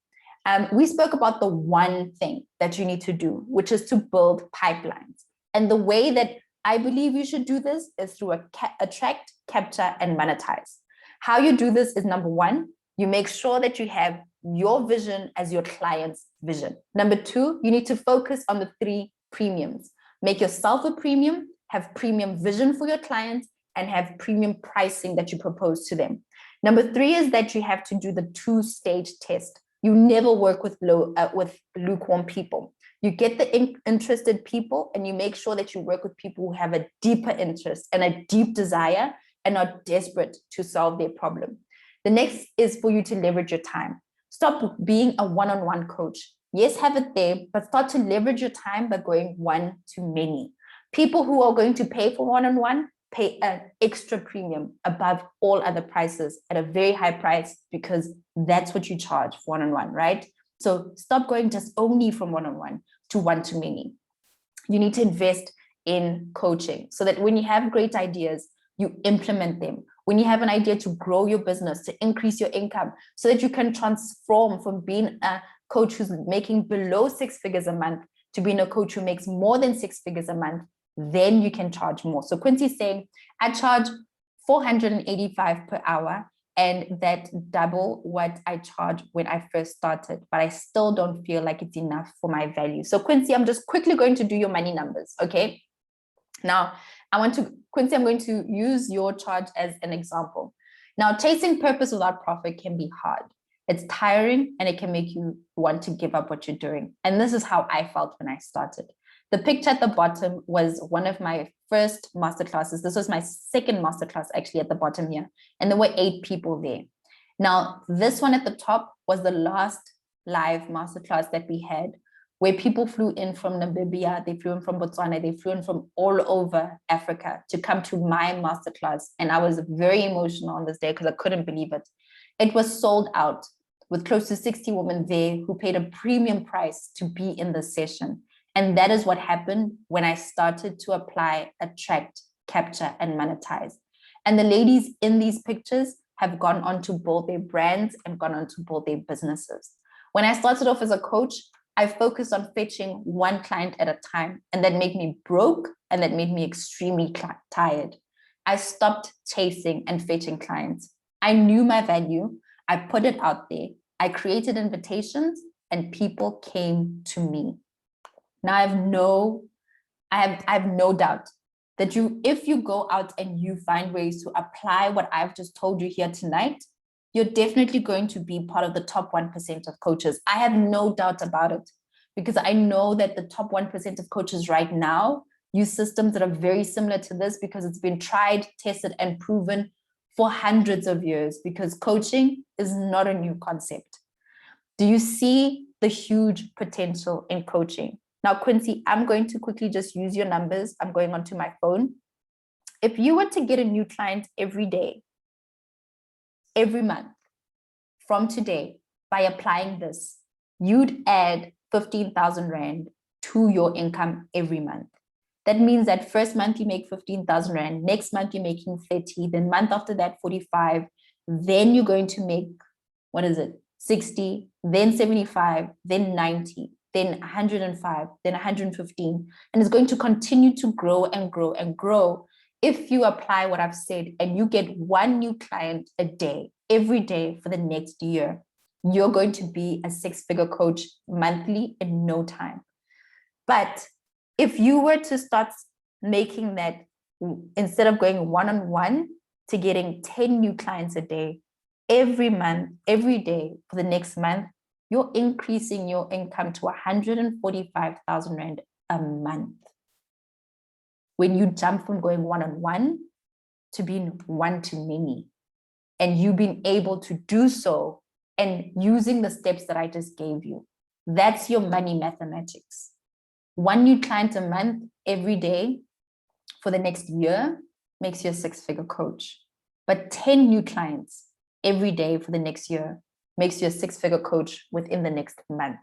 We spoke about the one thing that you need to do, which is to build pipelines. And the way that I believe you should do this is through attract, capture, and monetize. How you do this is, number one, you make sure that you have your vision as your client's vision. Number two, you need to focus on the 3 premiums. Make yourself a premium, have premium vision for your clients, and have premium pricing that you propose to them. Number 3 is that you have to do the 2-stage test. You never work with lukewarm people. You get the interested people, and you make sure that you work with people who have a deeper interest and a deep desire and are desperate to solve their problem. The next is for you to leverage your time. Stop being a one-on-one coach. Yes, have it there, but start to leverage your time by going one-to-many. People who are going to pay for one-on-one pay an extra premium above all other prices at a very high price, because that's what you charge for one-on-one, right? So stop going just only from one-on-one to one-to-many. You need to invest in coaching so that when you have great ideas, you implement them. When you have an idea to grow your business, to increase your income, so that you can transform from being a coach who's making below 6 figures a month to being a coach who makes more than 6 figures a month, then you can charge more. So Quincy's saying, I charge $485 per hour, and that's double what I charged when I first started, but I still don't feel like it's enough for my value. So Quincy, I'm just quickly going to do your money numbers, okay? Now, Quincy, I'm going to use your charge as an example. Now, chasing purpose without profit can be hard. It's tiring, and it can make you want to give up what you're doing. And this is how I felt when I started. The picture at the bottom was one of my first masterclasses. This was my second masterclass actually at the bottom here. And there were 8 people there. Now, this one at the top was the last live masterclass that we had, where people flew in from Namibia, they flew in from Botswana, they flew in from all over Africa to come to my masterclass. And I was very emotional on this day because I couldn't believe it. It was sold out with close to 60 women there who paid a premium price to be in this session. And that is what happened when I started to apply, attract, capture, and monetize. And the ladies in these pictures have gone on to build their brands and gone on to build their businesses. When I started off as a coach, I focused on fetching one client at a time, and that made me broke, and that made me extremely tired. I stopped chasing and fetching clients. I knew my value. I put it out there, I created invitations and people came to me. Now I have no doubt that if you go out and you find ways to apply what I've just told you here tonight, you're definitely going to be part of the top 1% of coaches. I have no doubt about it, because I know that the top 1% of coaches right now use systems that are very similar to this, because it's been tried, tested, and proven for hundreds of years, because coaching is not a new concept. Do you see the huge potential in coaching? Now, Quincy, I'm going to quickly just use your numbers. I'm going onto my phone. If you were to get a new client every day, every month, from today, by applying this, you'd add 15,000 Rand to your income every month. That means that first month you make 15,000 Rand, next month you're making 30, then month after that 45, then you're going to make, 60, then 75, then 90, then 105, then 115, and it's going to continue to grow and grow and grow if you apply what I've said and you get one new client a day, every day for the next year. You're going to be a six-figure coach monthly in no time. But if you were to start making that, instead of going one-on-one to getting 10 new clients a day, every month, every day for the next month, you're increasing your income to 145,000 Rand a month. When you jump from going one-on-one to being one-to-many, and you've been able to do so and using the steps that I just gave you, that's your money mathematics. One new client a month every day for the next year makes you a six-figure coach. But 10 new clients every day for the next year makes you a six-figure coach within the next month.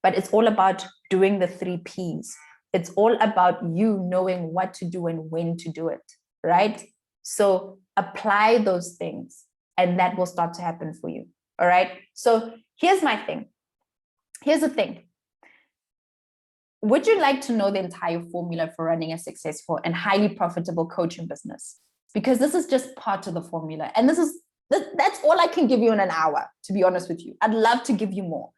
But it's all about doing the 3 Ps. It's all about you knowing what to do and when to do it, right? So apply those things and that will start to happen for you, all right? So here's my thing. Here's the thing. Would you like to know the entire formula for running a successful and highly profitable coaching business? Because this is just part of the formula. And that's all I can give you in an hour, to be honest with you. I'd love to give you more.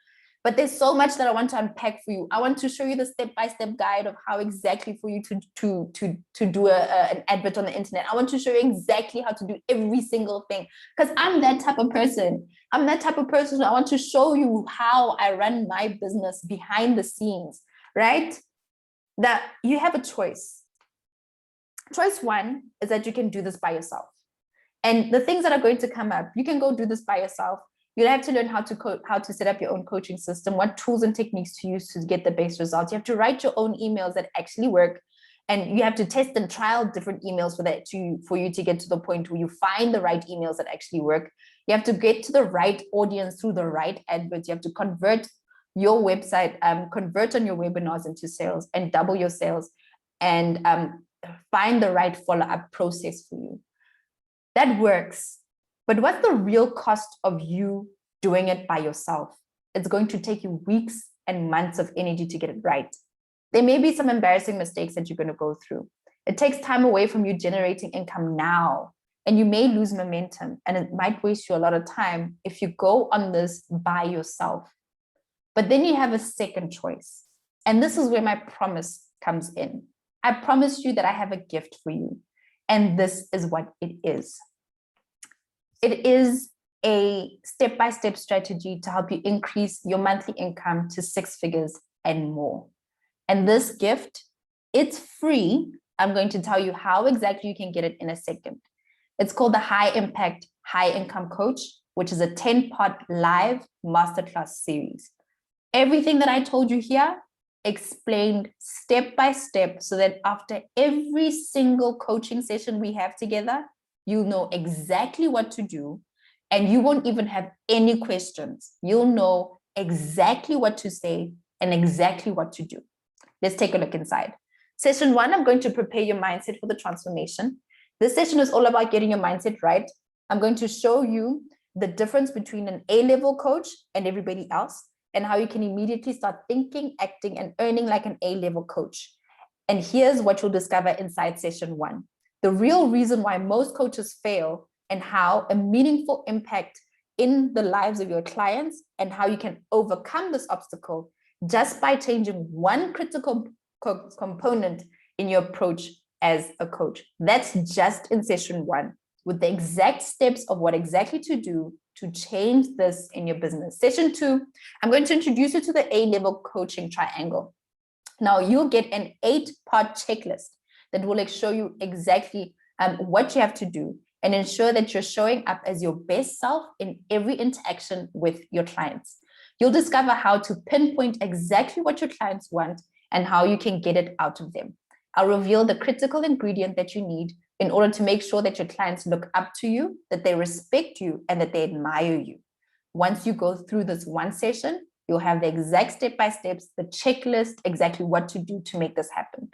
But there's so much that I want to unpack for you. I want to show you the step-by-step guide of how exactly for you to do an advert on the internet. I want to show you exactly how to do every single thing, because I'm that type of person. I'm that type of person. I want to show you how I run my business behind the scenes, right? That you have a choice. Choice one is that you can do this by yourself. And the things that are going to come up, you can go do this by yourself. You'll have to learn how to set up your own coaching system, what tools and techniques to use to get the best results. You have to write your own emails that actually work. And you have to test and trial different emails for you to get to the point where you find the right emails that actually work. You have to get to the right audience through the right adverts. You have to convert your website, convert on your webinars into sales and double your sales, and find the right follow-up process for you. That works. But what's the real cost of you doing it by yourself? It's going to take you weeks and months of energy to get it right. There may be some embarrassing mistakes that you're going to go through. It takes time away from you generating income now, and you may lose momentum, and it might waste you a lot of time if you go on this by yourself. But then you have a second choice. And this is where my promise comes in. I promised you that I have a gift for you. And this is what it is. It is a step-by-step strategy to help you increase your monthly income to 6 figures and more. And this gift, it's free. I'm going to tell you how exactly you can get it in a second. It's called the High Impact, High Income Coach, which is a 10-part live masterclass series. Everything that I told you here explained step by step, so that after every single coaching session we have together, you'll know exactly what to do, and you won't even have any questions. You'll know exactly what to say and exactly what to do. Let's take a look inside. Session 1, I'm going to prepare your mindset for the transformation. This session is all about getting your mindset right. I'm going to show you the difference between an A-level coach and everybody else, and how you can immediately start thinking, acting, and earning like an A-level coach. And here's what you'll discover inside session 1. The real reason why most coaches fail, and how a meaningful impact in the lives of your clients and how you can overcome this obstacle just by changing one critical component in your approach as a coach. That's just in session 1, with the exact steps of what exactly to do to change this in your business. Session 2, I'm going to introduce you to the A-level coaching triangle. Now you'll get an 8-part checklist that will show you exactly what you have to do and ensure that you're showing up as your best self in every interaction with your clients. You'll discover how to pinpoint exactly what your clients want and how you can get it out of them. I'll reveal the critical ingredient that you need in order to make sure that your clients look up to you, that they respect you, and that they admire you. Once you go through this one session, you'll have the exact step-by-steps, the checklist, exactly what to do to make this happen.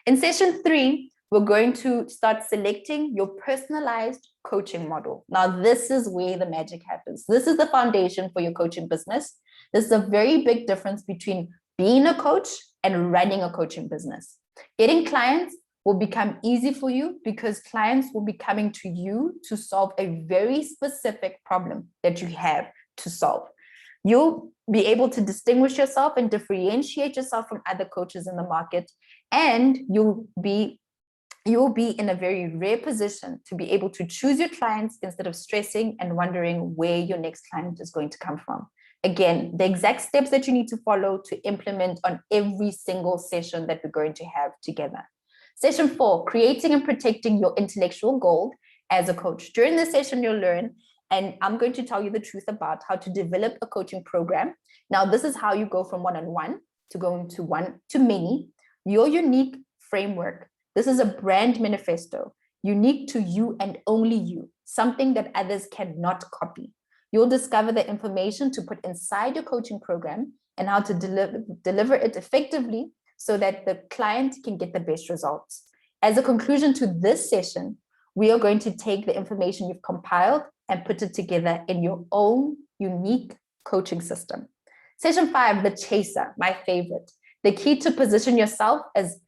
In session 3, we're going to start selecting your personalized coaching model. Now, this is where the magic happens. This is the foundation for your coaching business. This is a very big difference between being a coach and running a coaching business. Getting clients will become easy for you because clients will be coming to you to solve a very specific problem that you have to solve. You'll be able to distinguish yourself and differentiate yourself from other coaches in the market, and you'll be in a very rare position to be able to choose your clients instead of stressing and wondering where your next client is going to come from. Again, the exact steps that you need to follow to implement on every single session that we're going to have together. Session 4, creating and protecting your intellectual gold as a coach. During this session, you'll learn, and I'm going to tell you the truth about how to develop a coaching program. Now, this is how you go from one-on-one to going to one to many, your unique framework. This is a brand manifesto, unique to you and only you, something that others cannot copy. You'll discover the information to put inside your coaching program and how to deliver it effectively so that the client can get the best results. As a conclusion to this session, we are going to take the information you've compiled and put it together in your own unique coaching system. Session 5, the chaser, my favorite. The key to position yourself as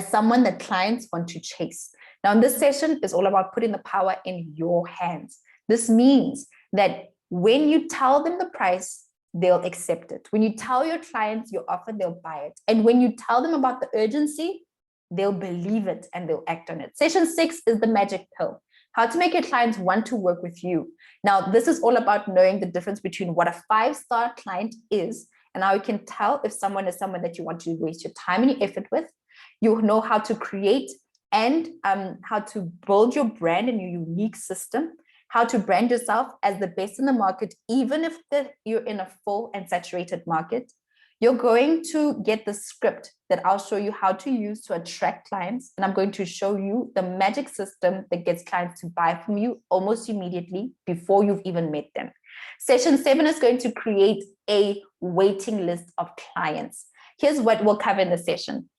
someone that clients want to chase. Now, this session is all about putting the power in your hands. This means that when you tell them the price, they'll accept it. When you tell your clients your offer, they'll buy it. And when you tell them about the urgency, they'll believe it and they'll act on it. Session 6 is the magic pill. How to make your clients want to work with you. Now, this is all about knowing the difference between what a 5-star client is and how you can tell if someone is someone that you want to waste your time and your effort with. You know how to create and how to build your brand in your unique system, how to brand yourself as the best in the market, even if you're in a full and saturated market. You're going to get the script that I'll show you how to use to attract clients. And I'm going to show you the magic system that gets clients to buy from you almost immediately before you've even met them. Session 7 is going to create a waiting list of clients. Here's what we'll cover in the session.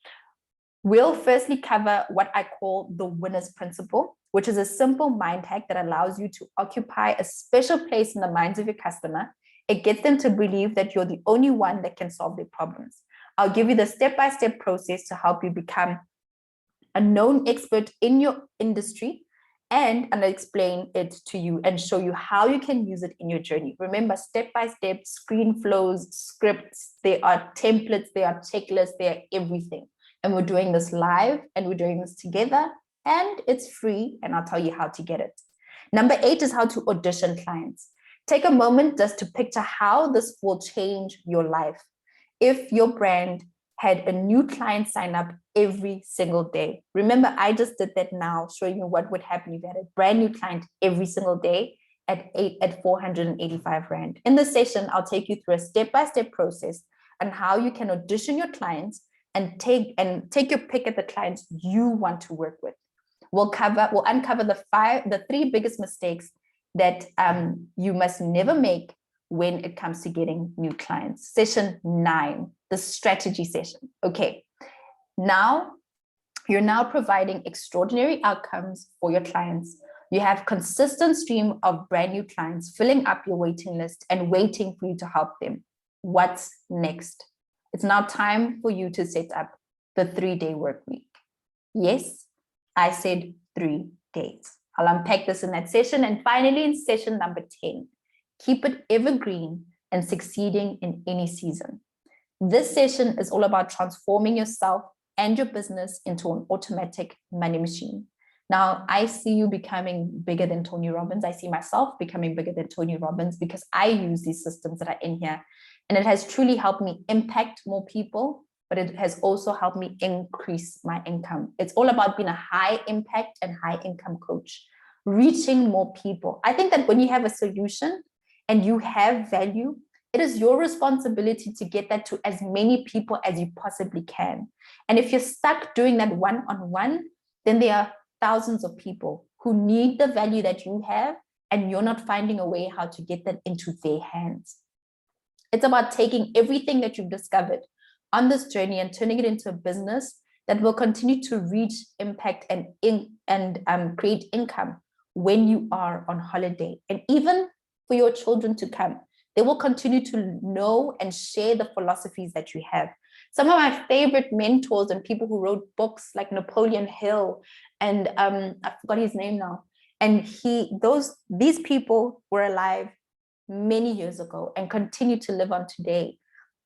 We'll firstly cover what I call the winner's principle, which is a simple mind hack that allows you to occupy a special place in the minds of your customer. It gets them to believe that you're the only one that can solve their problems. I'll give you the step-by-step process to help you become a known expert in your industry, and I'll explain it to you and show you how you can use it in your journey. Remember, step-by-step, screen flows, scripts, there are templates, there are checklists, there are everything. And we're doing this live and we're doing this together, and it's free, and I'll tell you how to get it. Number 8 is how to audition clients. Take a moment just to picture how this will change your life. If your brand had a new client sign up every single day. Remember, I just did that now, showing you what would happen if you had a brand new client every single day at 485 Rand. In this session, I'll take you through a step-by-step process on how you can audition your clients and take your pick at the clients you want to work with. We'll uncover the 3 biggest mistakes that you must never make when it comes to getting new clients. Session 9, the strategy session. Okay, now you're now providing extraordinary outcomes for your clients. You have consistent stream of brand new clients filling up your waiting list and waiting for you to help them. What's next? It's now time for you to set up the 3-day work week. Yes, I said 3 days. I'll unpack this in that session. And finally, in session number 10, keep it evergreen and succeeding in any season. This session is all about transforming yourself and your business into an automatic money machine. Now, I see you becoming bigger than Tony Robbins. I see myself becoming bigger than Tony Robbins because I use these systems that are in here. And it has truly helped me impact more people, but it has also helped me increase my income. It's all about being a high impact and high income coach, reaching more people. I think that when you have a solution and you have value, it is your responsibility to get that to as many people as you possibly can. And if you're stuck doing that one-on-one, then there are thousands of people who need the value that you have, and you're not finding a way how to get that into their hands. It's about taking everything that you've discovered on this journey and turning it into a business that will continue to reach, impact, and create income when you are on holiday. And even for your children to come, they will continue to know and share the philosophies that you have. Some of my favorite mentors and people who wrote books like Napoleon Hill and I forgot his name now. And these people were alive many years ago and continue to live on today.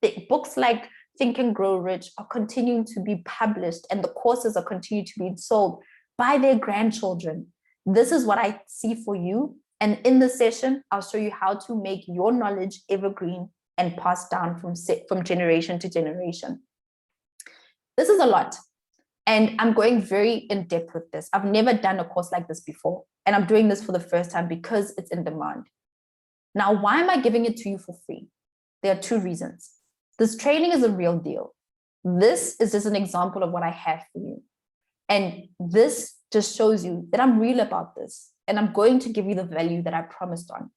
The books like Think and Grow Rich are continuing to be published, and the courses are continuing to be sold by their grandchildren. This is what I see for you. And in this session, I'll show you how to make your knowledge evergreen and passed down from generation to generation. This is a lot. And I'm going very in depth with this. I've never done a course like this before. And I'm doing this for the first time because it's in demand. Now, why am I giving it to you for free? There are two reasons. This training is a real deal. This is just an example of what I have for you. And this just shows you that I'm real about this. And I'm going to give you the value that I promised on.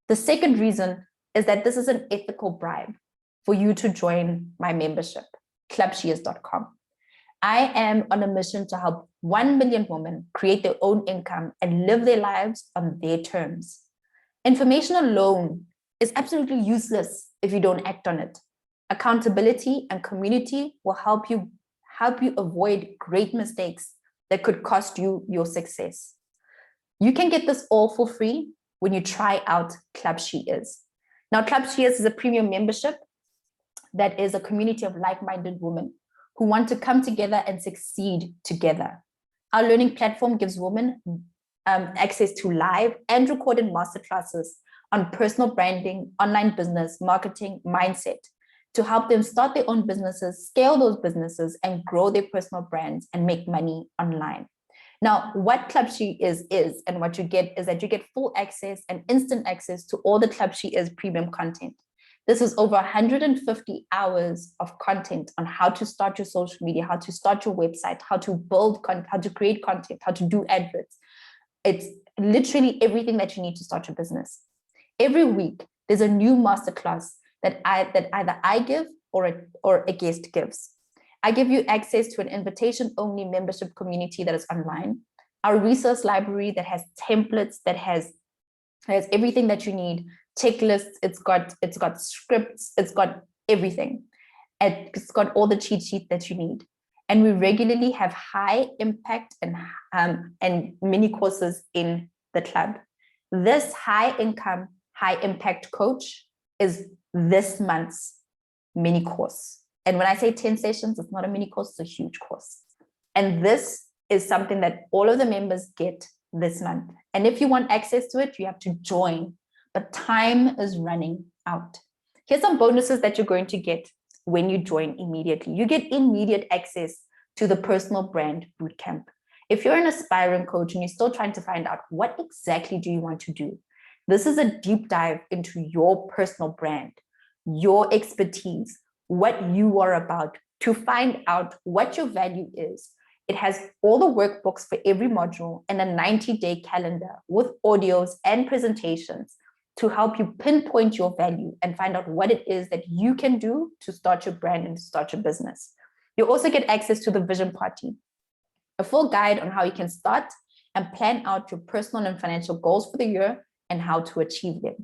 The second reason is that this is an ethical bribe for you to join my membership, clubsheers.com. I am on a mission to help 1 million women create their own income and live their lives on their terms. Information alone is absolutely useless if you don't act on it. Accountability and community will help you avoid great mistakes that could cost you your success. You can get this all for free when you try out Club She Is. Now, Club She Is a premium membership that is a community of like-minded women who want to come together and succeed together. Our learning platform gives women access to live and recorded masterclasses on personal branding, online business, marketing, mindset, to help them start their own businesses, scale those businesses, and grow their personal brands and make money online. Now, what Club She Is, and what you get is that you get full access and instant access to all the Club She Is premium content. This is over 150 hours of content on how to start your social media, how to start your website, how to build content, how to create content, how to do adverts. It's literally everything that you need to start your business. Every week, there's a new masterclass that either I give or a guest gives. I give you access to an invitation-only membership community that is online, our resource library that has templates, that has everything that you need, checklists, it's got scripts, it's got everything. It's got all the cheat sheets that you need. And we regularly have high impact and mini courses in the club. This high income, high impact coach is this month's mini course. And when I say 10 sessions, it's not a mini course, it's a huge course. And this is something that all of the members get this month. And if you want access to it, you have to join, but time is running out. Here's some bonuses that you're going to get when you join immediately. You get immediate access to the personal brand bootcamp. If you're an aspiring coach and you're still trying to find out what exactly do you want to do, this is a deep dive into your personal brand, your expertise, what you are about, to find out what your value is. It has all the workbooks for every module and a 90-day calendar with audios and presentations to help you pinpoint your value and find out what it is that you can do to start your brand and to start your business. You also get access to the vision party, a full guide on how you can start and plan out your personal and financial goals for the year and how to achieve them.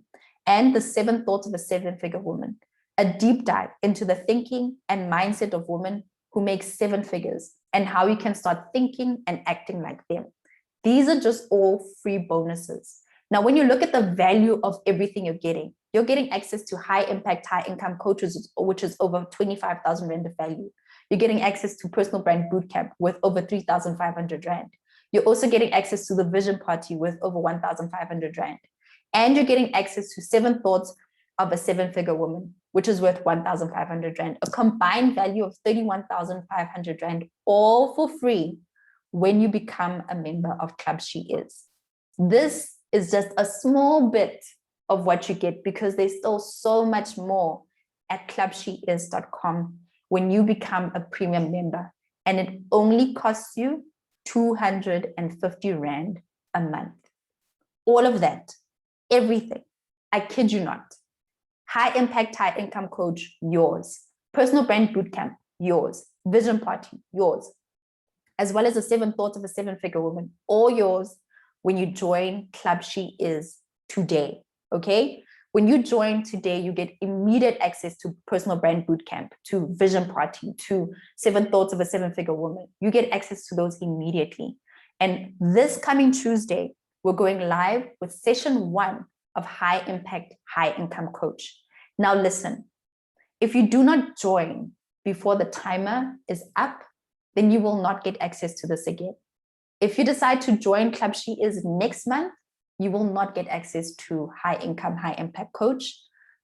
And the 7 thoughts of a 7-figure woman, a deep dive into the thinking and mindset of women who make 7 figures and how you can start thinking and acting like them. These are just all free bonuses. Now, when you look at the value of everything you're getting access to high impact, high income coaches, which is over 25,000 Rand of value. You're getting access to personal brand bootcamp with over 3,500 Rand. You're also getting access to the vision party with over 1,500 Rand. And you're getting access to 7 thoughts of a 7-figure woman, which is worth 1,500 Rand, a combined value of 31,500 Rand, all for free when you become a member of Club She Is. This is just a small bit of what you get, because there's still so much more at clubsheis.com when you become a premium member. And it only costs you 250 Rand a month. All of that, everything, I kid you not. High impact, high income coach, yours. Personal brand bootcamp, yours. Vision party, yours. As well as the 7 thoughts of a 7-figure woman, all yours when you join Club She Is today, okay? When you join today, you get immediate access to personal brand bootcamp, to vision party, to 7 thoughts of a 7-figure woman. You get access to those immediately. And this coming Tuesday, we're going live with session 1 of high impact, high income coach. Now listen, if you do not join before the timer is up, then you will not get access to this again. If you decide to join Club She Is next month, you will not get access to high income, high impact coach,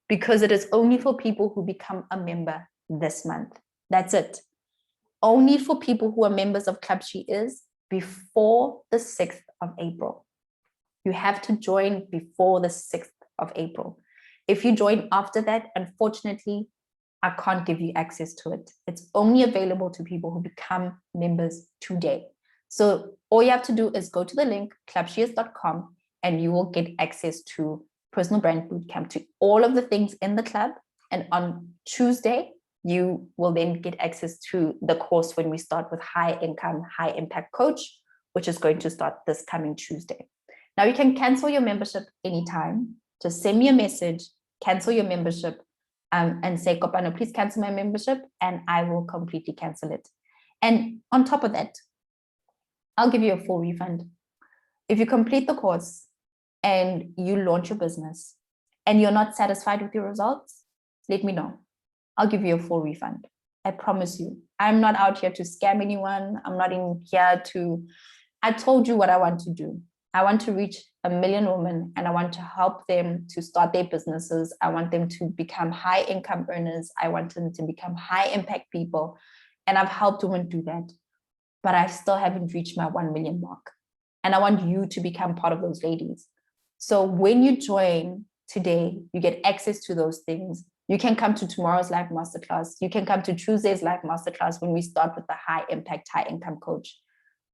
because it is only for people who become a member this month. That's it. Only for people who are members of Club She Is before the 6th of April. You have to join before the 6th of April. If you join after that, unfortunately, I can't give you access to it. It's only available to people who become members today. So all you have to do is go to the link, clubsheis.com, and you will get access to personal brand bootcamp, to all of the things in the club. And on Tuesday, you will then get access to the course when we start with high income, high impact coach, which is going to start this coming Tuesday. Now you can cancel your membership anytime. Just send me a message, cancel your membership, and say, Kopano, please cancel my membership, and I will completely cancel it. And on top of that, I'll give you a full refund. If you complete the course and you launch your business and you're not satisfied with your results, let me know. I'll give you a full refund. I promise you. I'm not out here to scam anyone. I'm not in here to, I told you what I want to do. I want to reach 1 million women, and I want to help them to start their businesses. I want them to become high income earners. I want them to become high impact people. And I've helped women do that, but I still haven't reached my 1 million mark. And I want you to become part of those ladies. So when you join today, you get access to those things. You can come to tomorrow's live masterclass. You can come to Tuesday's live masterclass when we start with the high impact, high income coach.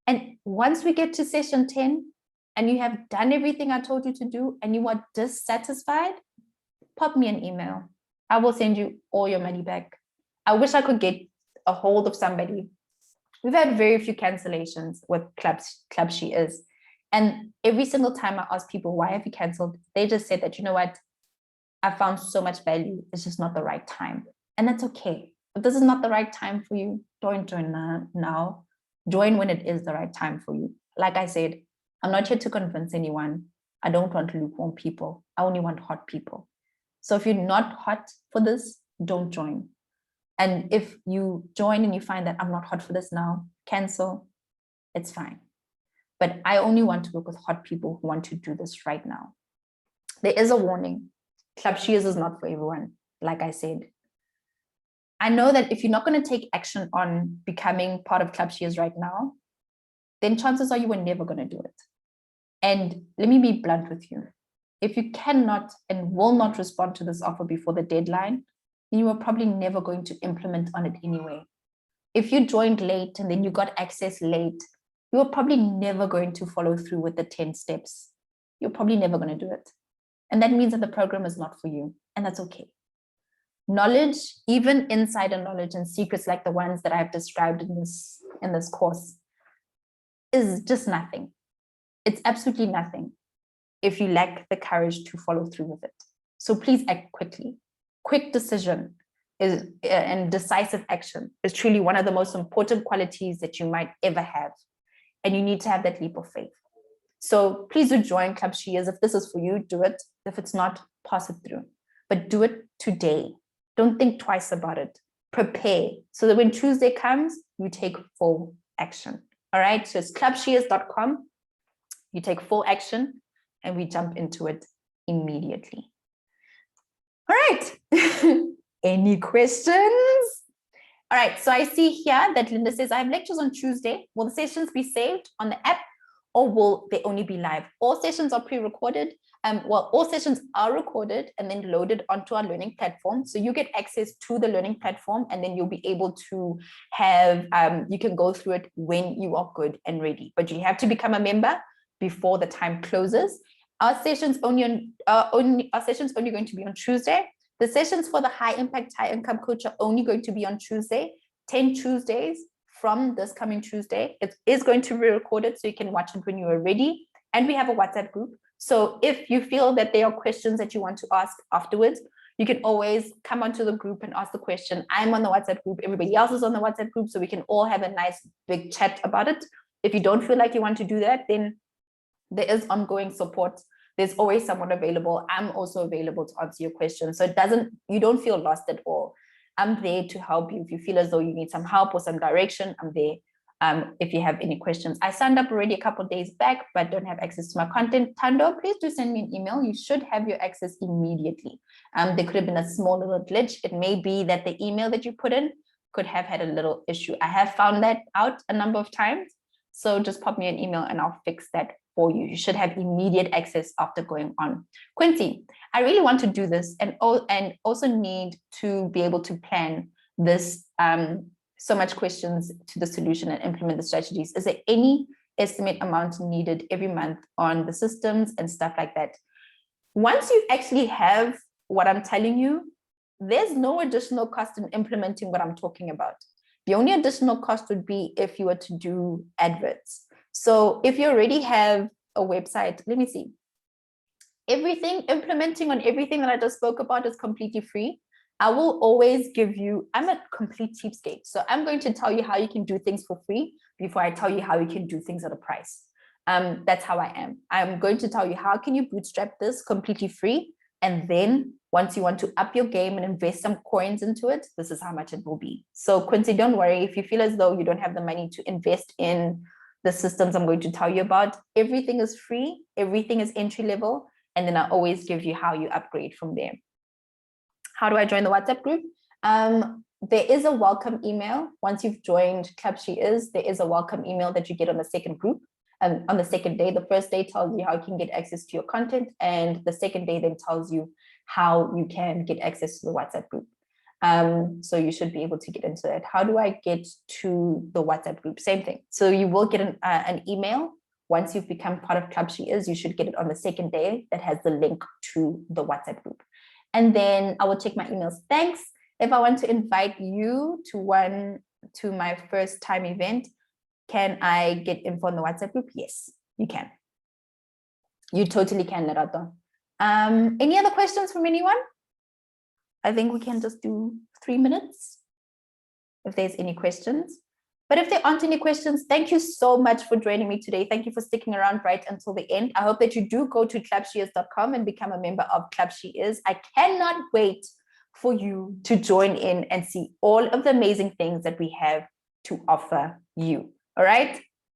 And once we get to session 10, and you have done everything I told you to do, and you are dissatisfied, pop me an email. I will send you all your money back. I wish I could get a hold of somebody. We've had very few cancellations with Club She Is. And every single time I ask people, why have you canceled? They just said that, you know what? I found so much value. It's just not the right time. And that's okay. If this is not the right time for you, don't join now. Join when it is the right time for you. Like I said, I'm not here to convince anyone. I don't want lukewarm people. I only want hot people. So if you're not hot for this, don't join. And if you join and you find that I'm not hot for this now, cancel. It's fine. But I only want to work with hot people who want to do this right now. There is a warning. Club She Is not for everyone, like I said. I know that if you're not going to take action on becoming part of Club She Is right now, then chances are you were never going to do it. And let me be blunt with you. If you cannot and will not respond to this offer before the deadline, then you are probably never going to implement on it anyway. If you joined late and then you got access late, you are probably never going to follow through with the 10 steps. You're probably never going to do it. And that means that the program is not for you, and that's okay. Knowledge, even insider knowledge and secrets like the ones that I've described in this course, is just nothing. It's absolutely nothing if you lack the courage to follow through with it. So please act quickly. Quick decision and decisive action is truly one of the most important qualities that you might ever have. And you need to have that leap of faith. So please do join Club She Is. If this is for you, do it. If it's not, pass it through. But do it today. Don't think twice about it. Prepare so that when Tuesday comes, you take full action. All right. So it's clubsheers.com. You take full action and we jump into it immediately. All right. Any questions? All right. So I see here that Linda says, I have lectures on Tuesday. Will the sessions be saved on the app or will they only be live? All sessions are pre-recorded. Well, all sessions are recorded and then loaded onto our learning platform. So you get access to the learning platform and then you'll be able to have, you can go through it when you are good and ready. But you have to become a member before the time closes. Our sessions only going to be on Tuesday. The sessions for the high impact, high income coach are only going to be on Tuesday, 10 Tuesdays from this coming Tuesday. It is going to be recorded so you can watch it when you are ready. And we have a WhatsApp group. So if you feel that there are questions that you want to ask afterwards, you can always come onto the group and ask the question. I'm on the WhatsApp group. Everybody else is on the WhatsApp group. So we can all have a nice big chat about it. If you don't feel like you want to do that, then there is ongoing support. There's always someone available. I'm also available to answer your questions. So you don't feel lost at all. I'm there to help you. If you feel as though you need some help or some direction, I'm there. If you have any questions. I signed up already a couple of days back, but don't have access to my content. Tando, please do send me an email. You should have your access immediately. There could have been a small little glitch. It may be that the email that you put in could have had a little issue. I have found that out a number of times. So just pop me an email and I'll fix that for you. You should have immediate access after going on. Quincy, I really want to do this and also need to be able to plan this so much questions to the solution and implement the strategies. Is there any estimate amount needed every month on the systems and stuff like that? Once you actually have what I'm telling you, there's no additional cost in implementing what I'm talking about. The only additional cost would be if you were to do adverts. So if you already have a website, let me see. Implementing on everything that I just spoke about is completely free. I will always give you, I'm a complete cheapskate. So I'm going to tell you how you can do things for free before I tell you how you can do things at a price. That's how I am. I'm going to tell you how can you bootstrap this completely free. And then once you want to up your game and invest some coins into it, this is how much it will be. So Quincy, don't worry. If you feel as though you don't have the money to invest in the systems I'm going to tell you about, everything is free. Everything is entry level. And then I always give you how you upgrade from there. How do I join the WhatsApp group? There is a welcome email. Once you've joined Club She Is, there is a welcome email that you get on the second group. On the second day, the first day tells you how you can get access to your content. And the second day then tells you how you can get access to the WhatsApp group. So you should be able to get into that. How do I get to the WhatsApp group? Same thing. So you will get an email. Once you've become part of Club She Is, you should get it on the second day that has the link to the WhatsApp group. And then I will check my emails. Thanks. If I want to invite you to my first time event, can I get info on the WhatsApp group? Yes, you can. You totally can, Lerato. Any other questions from anyone? I think we can just do 3 minutes if there's any questions. But if there aren't any questions, thank you so much for joining me today. Thank you for sticking around right until the end. I hope that you do go to clubsheers.com and become a member of Club She Is. I cannot wait for you to join in and see all of the amazing things that we have to offer you. All right.